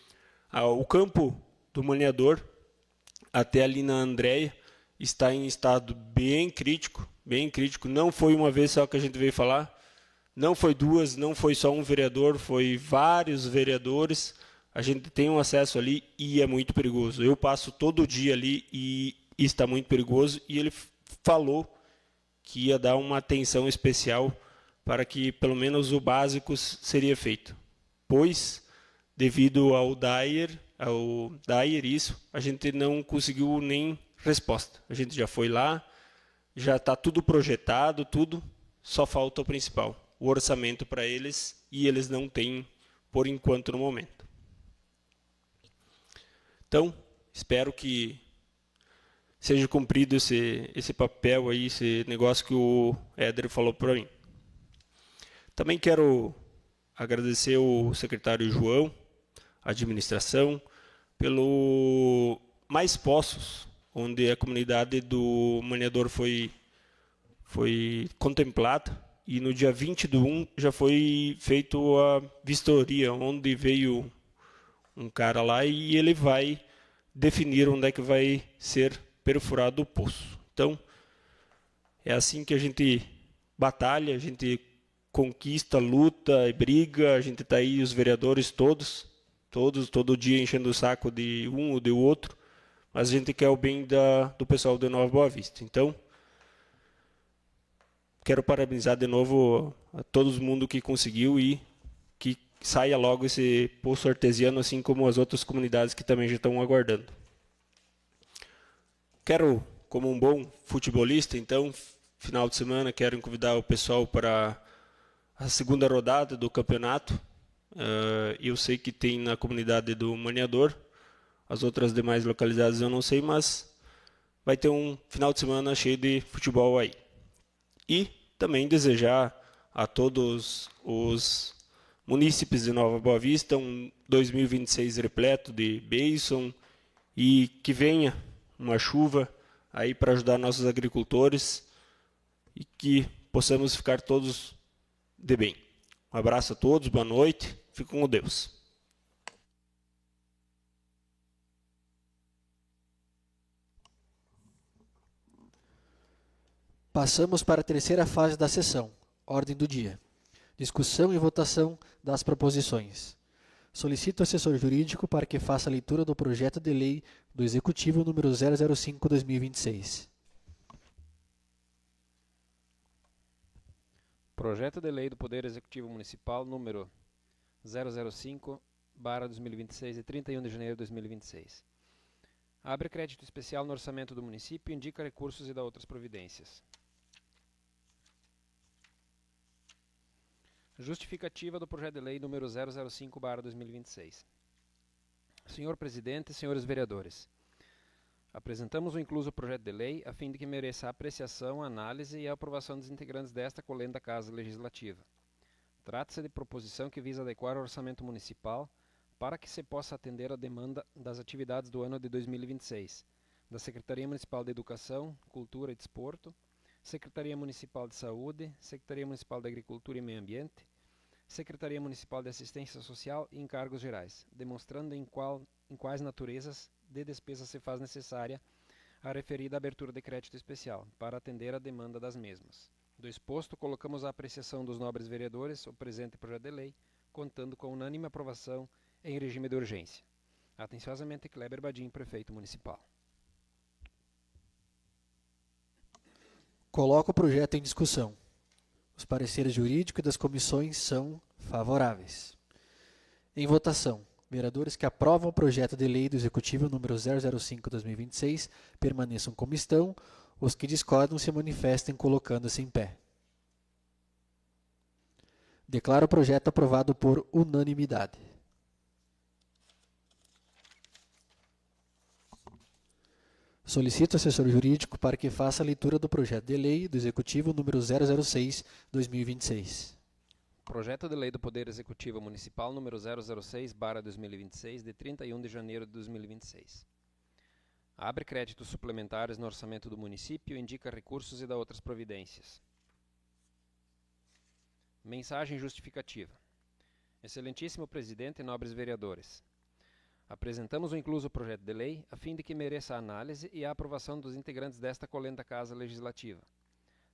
o campo do Maniador até ali na Andréia, está em estado bem crítico, bem crítico. Não foi uma vez só que a gente veio falar, não foi duas, não foi só um vereador, foi vários vereadores. A gente tem um acesso ali e é muito perigoso. Eu passo todo dia ali e está muito perigoso. E ele falou que ia dar uma atenção especial para que pelo menos o básico seria feito. Pois, devido ao Dyer, isso, a gente não conseguiu nem resposta. A gente já foi lá, já está tudo projetado, tudo, só falta o principal, o orçamento para eles, e eles não têm, por enquanto, no momento. Então, espero que seja cumprido esse papel aí, esse negócio que o Éder falou para mim. Também quero agradecer o secretário João, a administração, pelo Mais Poços, onde a comunidade do Maniador foi contemplada, e no dia 20/1 já foi feita a vistoria, onde veio um cara lá e ele vai definir onde é que vai ser perfurado o poço. Então, é assim que a gente batalha, a gente conquista, luta e briga, a gente está aí, os vereadores todo dia enchendo o saco de um ou de outro, mas a gente quer o bem do pessoal de Nova Boa Vista. Então, quero parabenizar de novo a todo mundo que conseguiu e que saia logo esse poço artesiano, assim como as outras comunidades que também já estão aguardando. Quero, como um bom futebolista, então, final de semana, quero convidar o pessoal para a segunda rodada do campeonato. Eu sei que tem na comunidade do Maniador, as outras demais localidades eu não sei, mas vai ter um final de semana cheio de futebol aí. E também desejar a todos os munícipes de Nova Boa Vista um 2026 repleto de bênção e que venha uma chuva aí para ajudar nossos agricultores e que possamos ficar todos de bem. Um abraço a todos, boa noite, fiquem com Deus. Passamos para a terceira fase da sessão, ordem do dia. Discussão e votação das proposições. Solicito ao assessor jurídico para que faça a leitura do projeto de lei do Executivo número 005/2026. Projeto de lei do Poder Executivo Municipal número 005/2026, de 31 de janeiro de 2026. Abre crédito especial no orçamento do município e indica recursos e dá outras providências. Justificativa do projeto de lei número 005/2026. Senhor Presidente, senhores vereadores, apresentamos o incluso projeto de lei a fim de que mereça a apreciação, análise e a aprovação dos integrantes desta colenda Casa Legislativa. Trata-se de proposição que visa adequar o orçamento municipal para que se possa atender à demanda das atividades do ano de 2026, da Secretaria Municipal de Educação, Cultura e Desporto, Secretaria Municipal de Saúde, Secretaria Municipal de Agricultura e Meio Ambiente, Secretaria Municipal de Assistência Social e encargos gerais, demonstrando em quais naturezas de despesa se faz necessária a referida abertura de crédito especial, para atender à demanda das mesmas. Do exposto, colocamos à apreciação dos nobres vereadores o presente projeto de lei, contando com unânime aprovação em regime de urgência. Atenciosamente, Kleber Badim, Prefeito Municipal. Coloco o projeto em discussão. Os pareceres jurídicos das comissões são favoráveis. Em votação, vereadores que aprovam o projeto de lei do Executivo número 005/2026 permaneçam como estão, os que discordam se manifestem colocando-se em pé. Declaro o projeto aprovado por unanimidade. Solicito ao assessor jurídico para que faça a leitura do projeto de lei do Executivo número 006/2026. Projeto de lei do Poder Executivo Municipal número 006/2026, de 31 de janeiro de 2026. Abre créditos suplementares no orçamento do município, indica recursos e dá outras providências. Mensagem justificativa. Excelentíssimo Presidente e nobres vereadores, Apresentamos o incluso projeto de lei a fim de que mereça a análise e a aprovação dos integrantes desta colenta Casa Legislativa.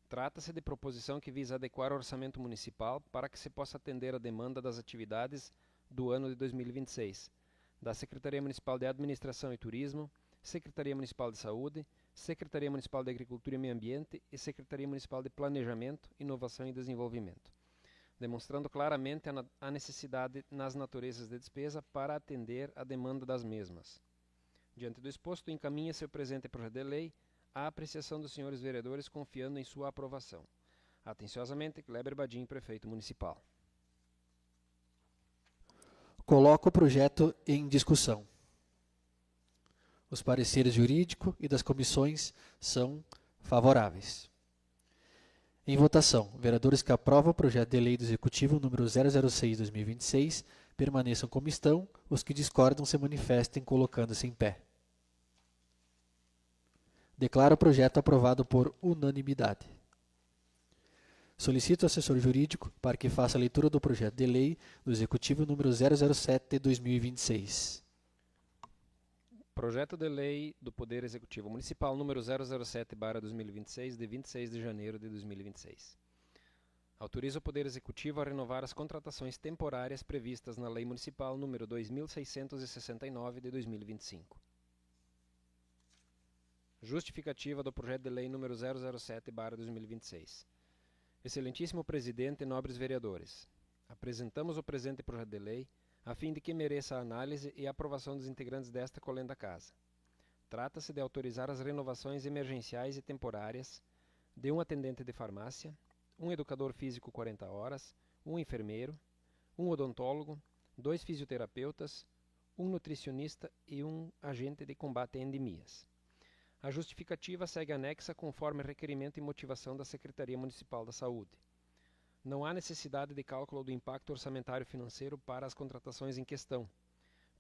Trata-se de proposição que visa adequar o orçamento municipal para que se possa atender a demanda das atividades do ano de 2026, da Secretaria Municipal de Administração e Turismo, Secretaria Municipal de Saúde, Secretaria Municipal de Agricultura e Meio Ambiente e Secretaria Municipal de Planejamento, Inovação e Desenvolvimento, demonstrando claramente a necessidade nas naturezas de despesa para atender a demanda das mesmas. Diante do exposto, encaminha-se o presente projeto de lei à apreciação dos senhores vereadores, confiando em sua aprovação. Atenciosamente, Kleber Badim, Prefeito Municipal. Coloco o projeto em discussão. Os pareceres jurídico e das comissões são favoráveis. Em votação, vereadores que aprovam o projeto de lei do Executivo número 006/2026 permaneçam como estão, os que discordam se manifestem colocando-se em pé. Declaro o projeto aprovado por unanimidade. Solicito ao assessor jurídico para que faça a leitura do projeto de lei do Executivo número 007/2026. Projeto de Lei do Poder Executivo Municipal número 007/2026, de 26 de janeiro de 2026. Autoriza o Poder Executivo a renovar as contratações temporárias previstas na Lei Municipal número 2669 de 2025. Justificativa do Projeto de Lei número 007/2026. Excelentíssimo Presidente e nobres vereadores, apresentamos o presente projeto de lei a fim de que mereça a análise e aprovação dos integrantes desta colenda Casa. Trata-se de autorizar as renovações emergenciais e temporárias de um atendente de farmácia, um educador físico 40 horas, um enfermeiro, um odontólogo, 2 fisioterapeutas, um nutricionista e um agente de combate a endemias. A justificativa segue anexa conforme requerimento e motivação da Secretaria Municipal da Saúde. Não há necessidade de cálculo do impacto orçamentário financeiro para as contratações em questão,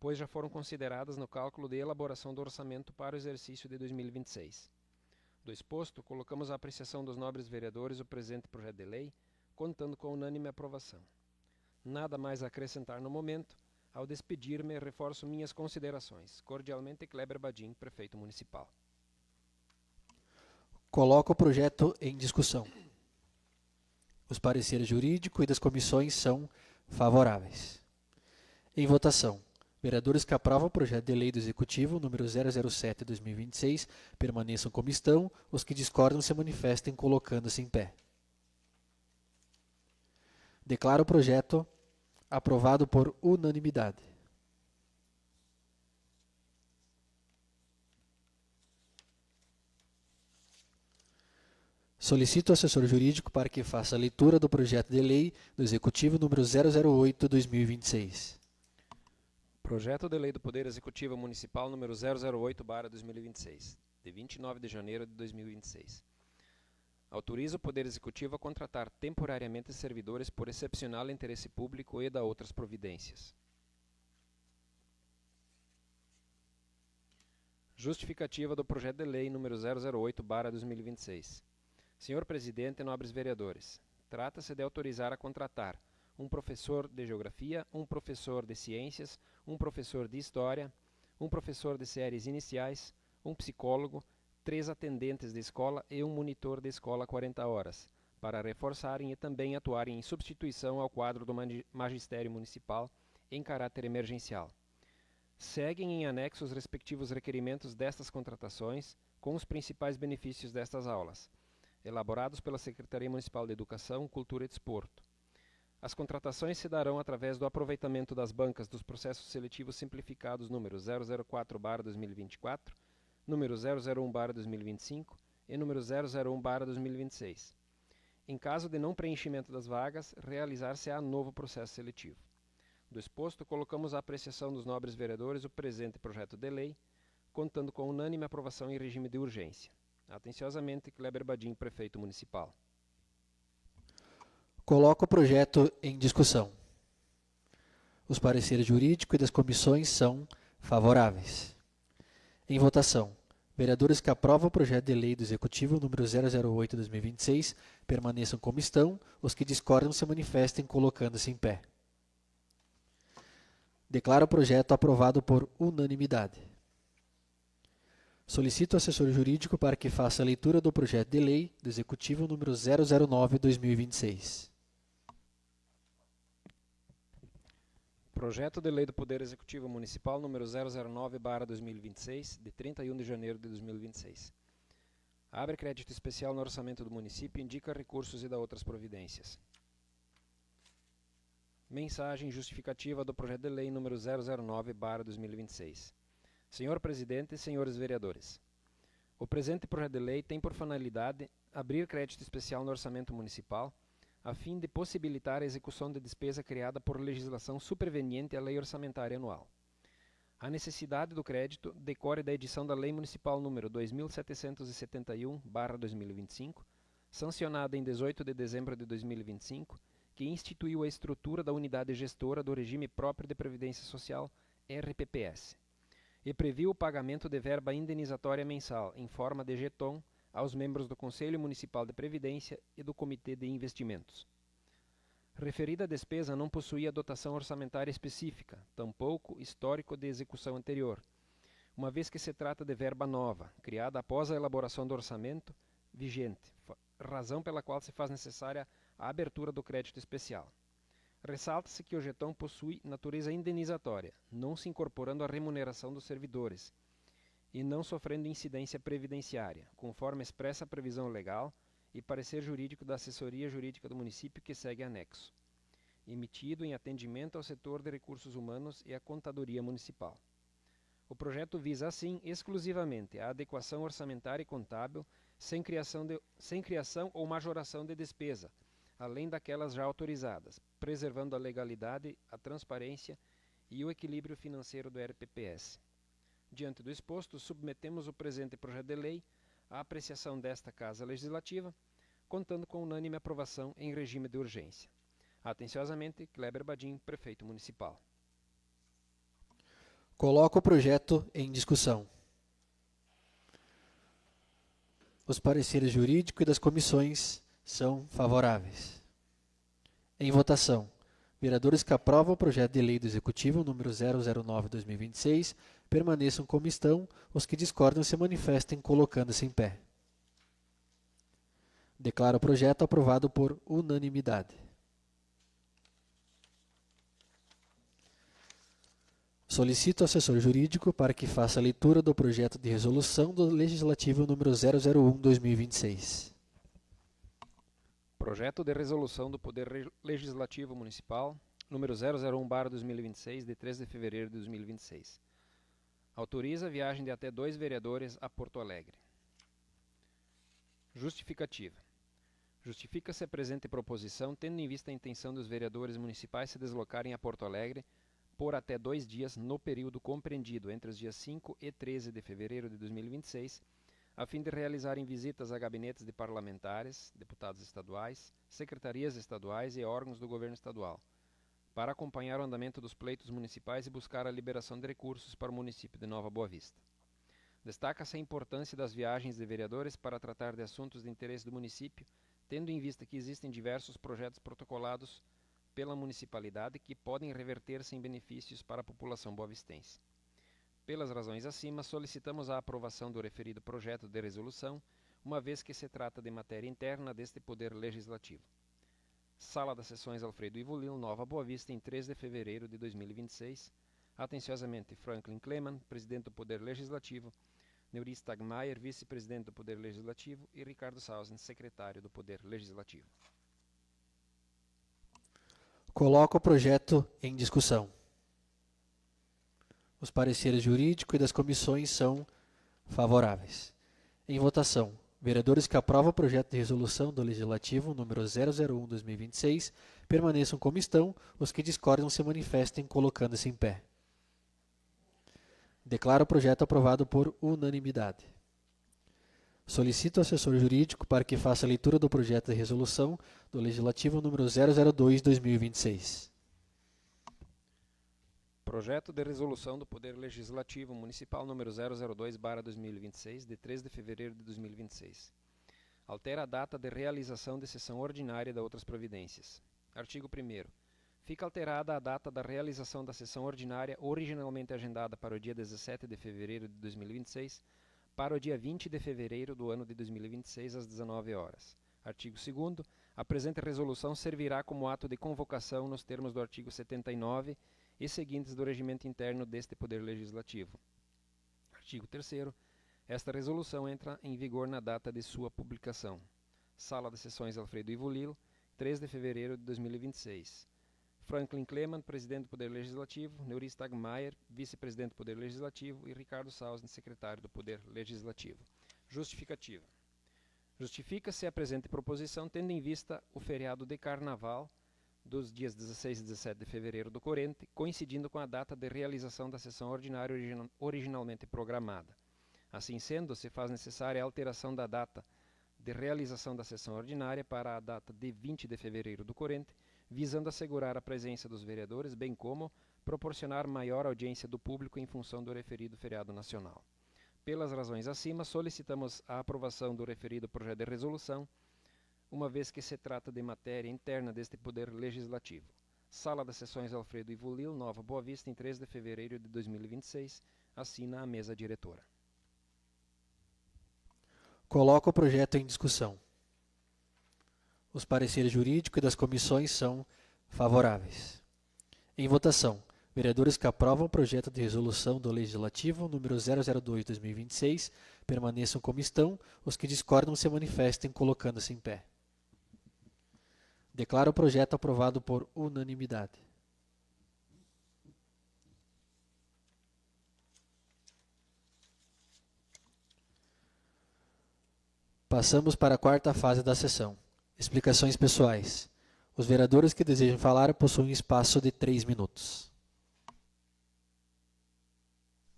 pois já foram consideradas no cálculo de elaboração do orçamento para o exercício de 2026. Do exposto, colocamos à apreciação dos nobres vereadores o presente projeto de lei, contando com a unânime aprovação. Nada mais a acrescentar no momento. Ao despedir-me, reforço minhas considerações. Cordialmente, Kleber Badim, Prefeito Municipal. Coloco o projeto em discussão. Os pareceres jurídico e das comissões são favoráveis. Em votação, vereadores que aprovam o projeto de lei do Executivo número 007/2026 permaneçam como estão, os que discordam se manifestem colocando-se em pé. Declaro o projeto aprovado por unanimidade. Solicito ao assessor jurídico para que faça a leitura do projeto de lei do Executivo número 008/2026. Projeto de Lei do Poder Executivo Municipal número 008/2026, de 29 de janeiro de 2026. Autoriza o Poder Executivo a contratar temporariamente servidores por excepcional interesse público e da outras providências. Justificativa do Projeto de Lei número 008/2026. Senhor Presidente e nobres vereadores, trata-se de autorizar a contratar um professor de Geografia, um professor de Ciências, um professor de História, um professor de séries iniciais, um psicólogo, 3 atendentes de escola e um monitor de escola 40 horas, para reforçarem e também atuarem em substituição ao quadro do Magistério Municipal em caráter emergencial. Seguem em anexo os respectivos requerimentos destas contratações, com os principais benefícios destas aulas, elaborados pela Secretaria Municipal de Educação, Cultura e Desporto. As contratações se darão através do aproveitamento das bancas dos processos seletivos simplificados número 004/2024, número 001/2025 e número 001/2026. Em caso de não preenchimento das vagas, realizar-se-á novo processo seletivo. Do exposto, colocamos à apreciação dos nobres vereadores o presente projeto de lei, contando com unânime aprovação em regime de urgência. Atenciosamente, Kleber Badim, Prefeito Municipal. Coloco o projeto em discussão. Os pareceres jurídico e das comissões são favoráveis. Em votação, vereadores que aprovam o projeto de lei do Executivo número 008/2026 permaneçam como estão, os que discordam se manifestem colocando-se em pé. Declaro o projeto aprovado por unanimidade. Solicito ao assessor jurídico para que faça a leitura do projeto de lei do Executivo número 009/2026. Projeto de Lei do Poder Executivo Municipal número 009/2026, de 31 de janeiro de 2026. Abre crédito especial no orçamento do município e indica recursos e dá outras providências. Mensagem justificativa do projeto de lei número 009/2026. Senhor Presidente e senhores vereadores, o presente projeto de lei tem por finalidade abrir crédito especial no orçamento municipal a fim de possibilitar a execução de despesa criada por legislação superveniente à Lei Orçamentária Anual. A necessidade do crédito decorre da edição da Lei Municipal número 2771/2025, sancionada em 18 de dezembro de 2025, que instituiu a estrutura da Unidade Gestora do Regime Próprio de Previdência Social, RPPS, e previu o pagamento de verba indenizatória mensal em forma de jeton aos membros do Conselho Municipal de Previdência e do Comitê de Investimentos. Referida despesa não possuía dotação orçamentária específica, tampouco histórico de execução anterior, uma vez que se trata de verba nova, criada após a elaboração do orçamento vigente, razão pela qual se faz necessária a abertura do crédito especial. Ressalta-se que o jeton possui natureza indenizatória, não se incorporando à remuneração dos servidores, e não sofrendo incidência previdenciária, conforme expressa a previsão legal e parecer jurídico da Assessoria Jurídica do Município que segue anexo, emitido em atendimento ao setor de recursos humanos e à Contadoria Municipal. O projeto visa, assim, exclusivamente a adequação orçamentária e contábil, sem criação ou majoração de despesa, além daquelas já autorizadas, preservando a legalidade, a transparência e o equilíbrio financeiro do RPPS. Diante do exposto, submetemos o presente projeto de lei à apreciação desta Casa Legislativa, contando com unânime aprovação em regime de urgência. Atenciosamente, Kleber Badim, Prefeito Municipal. Coloco o projeto em discussão. Os pareceres jurídicos e das comissões são favoráveis. Em votação. Vereadores que aprovam o projeto de lei do Executivo número 009/2026 permaneçam como estão, os que discordam se manifestem colocando-se em pé. Declaro o projeto aprovado por unanimidade. Solicito ao assessor jurídico para que faça a leitura do projeto de resolução do Legislativo número 001/2026. Projeto de Resolução do Poder Legislativo Municipal, número 001/2026, de 3 de fevereiro de 2026. Autoriza a viagem de até 2 vereadores a Porto Alegre. Justificativa. Justifica-se a presente proposição, tendo em vista a intenção dos vereadores municipais se deslocarem a Porto Alegre por até 2 dias no período compreendido entre os dias 5 e 13 de fevereiro de 2026, a fim de realizarem visitas a gabinetes de parlamentares, deputados estaduais, secretarias estaduais e órgãos do governo estadual, para acompanhar o andamento dos pleitos municipais e buscar a liberação de recursos para o município de Nova Boa Vista. Destaca-se a importância das viagens de vereadores para tratar de assuntos de interesse do município, tendo em vista que existem diversos projetos protocolados pela municipalidade que podem reverter-se em benefícios para a população boavistense. Pelas razões acima, solicitamos a aprovação do referido projeto de resolução, uma vez que se trata de matéria interna deste Poder Legislativo. Sala das Sessões Alfredo Ivolil, Nova Boa Vista, em 3 de fevereiro de 2026. Atenciosamente, Franklin Kleman, Presidente do Poder Legislativo, Neuri Stagmaier, Vice-Presidente do Poder Legislativo e Ricardo Sausen, Secretário do Poder Legislativo. Coloco o projeto em discussão. Os pareceres jurídicos e das comissões são favoráveis. Em votação. Vereadores que aprovam o projeto de resolução do Legislativo número 001/2026 permaneçam como estão, os que discordam se manifestem colocando-se em pé. Declaro o projeto aprovado por unanimidade. Solicito ao assessor jurídico para que faça a leitura do projeto de resolução do Legislativo número 002/2026. Projeto de Resolução do Poder Legislativo Municipal número 002/2026, de 3 de fevereiro de 2026. Altera a data de realização de sessão ordinária e da outras providências. Artigo 1º. Fica alterada a data da realização da sessão ordinária, originalmente agendada para o dia 17 de fevereiro de 2026, para o dia 20 de fevereiro do ano de 2026, às 19 horas. Artigo 2º. A presente resolução servirá como ato de convocação nos termos do artigo 79 e seguintes do regimento interno deste Poder Legislativo. Artigo 3º. Esta resolução entra em vigor na data de sua publicação. Sala de Sessões Alfredo Ivo Lil, 3 de fevereiro de 2026. Franklin Clement, presidente do Poder Legislativo, Neuri Stagmaier, vice-presidente do Poder Legislativo e Ricardo Sausne, secretário do Poder Legislativo. Justificativa. Justifica-se a presente proposição tendo em vista o feriado de Carnaval dos dias 16 e 17 de fevereiro do corrente, coincidindo com a data de realização da sessão ordinária originalmente programada. Assim sendo, se faz necessária a alteração da data de realização da sessão ordinária para a data de 20 de fevereiro do corrente, visando assegurar a presença dos vereadores, bem como proporcionar maior audiência do público em função do referido feriado nacional. Pelas razões acima, solicitamos a aprovação do referido projeto de resolução, uma vez que se trata de matéria interna deste Poder Legislativo. Sala das Sessões Alfredo Ivo Lil, Nova Boa Vista, em 3 de fevereiro de 2026. Assina a mesa diretora. Coloco o projeto em discussão. Os pareceres jurídicos e das comissões são favoráveis. Em votação, vereadores que aprovam o projeto de resolução do Legislativo número 002/2026 permaneçam como estão, os que discordam se manifestem colocando-se em pé. Declaro o projeto aprovado por unanimidade. Passamos para a quarta fase da sessão. Explicações pessoais. Os vereadores que desejam falar possuem espaço de 3 minutos.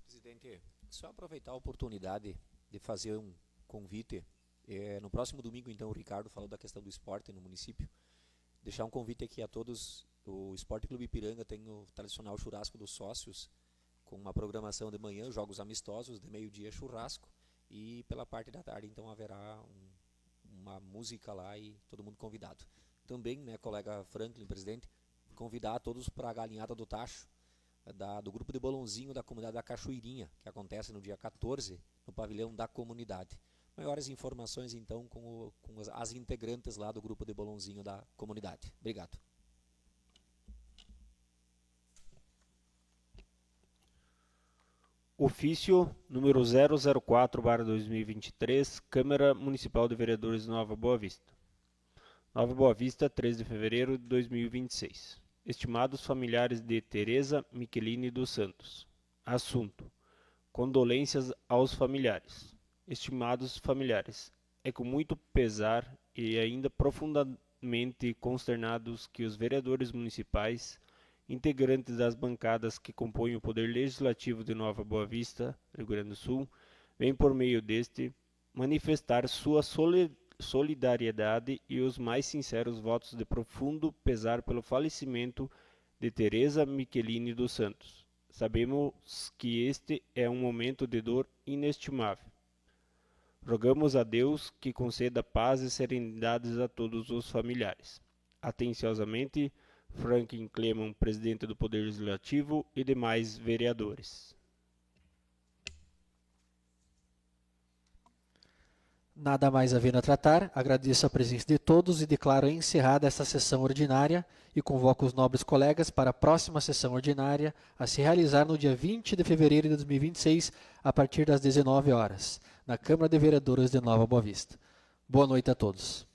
Presidente, só aproveitar a oportunidade de fazer um convite. No próximo domingo, então, o Ricardo falou da questão do esporte no município. Deixar um convite aqui a todos. O Esporte Clube Ipiranga tem o tradicional churrasco dos sócios, com uma programação de manhã, jogos amistosos, de meio-dia churrasco, e pela parte da tarde, então, haverá uma música lá e todo mundo convidado. Também, né, colega Franklin, presidente, convidar a todos para a galinhada do tacho, do grupo de bolãozinho da comunidade da Cachoeirinha, que acontece no dia 14, no pavilhão da comunidade. Maiores informações, então, com as integrantes lá do grupo de bolãozinho da comunidade. Obrigado. Ofício número 004/2023, Câmara Municipal de Vereadores de Nova Boa Vista. Nova Boa Vista, 3 de fevereiro de 2026. Estimados familiares de Tereza Michelini dos Santos. Assunto: condolências aos familiares. Estimados familiares, é com muito pesar e ainda profundamente consternados que os vereadores municipais, integrantes das bancadas que compõem o Poder Legislativo de Nova Boa Vista, Rio Grande do Sul, vêm por meio deste manifestar sua solidariedade e os mais sinceros votos de profundo pesar pelo falecimento de Tereza Michelini dos Santos. Sabemos que este é um momento de dor inestimável. Rogamos a Deus que conceda paz e serenidade a todos os familiares. Atenciosamente, Franklin Clement, presidente do Poder Legislativo, e demais vereadores. Nada mais havendo a tratar, agradeço a presença de todos e declaro encerrada esta sessão ordinária e convoco os nobres colegas para a próxima sessão ordinária a se realizar no dia 20 de fevereiro de 2026, a partir das 19 horas, na Câmara de Vereadores de Nova Boa Vista. Boa noite a todos.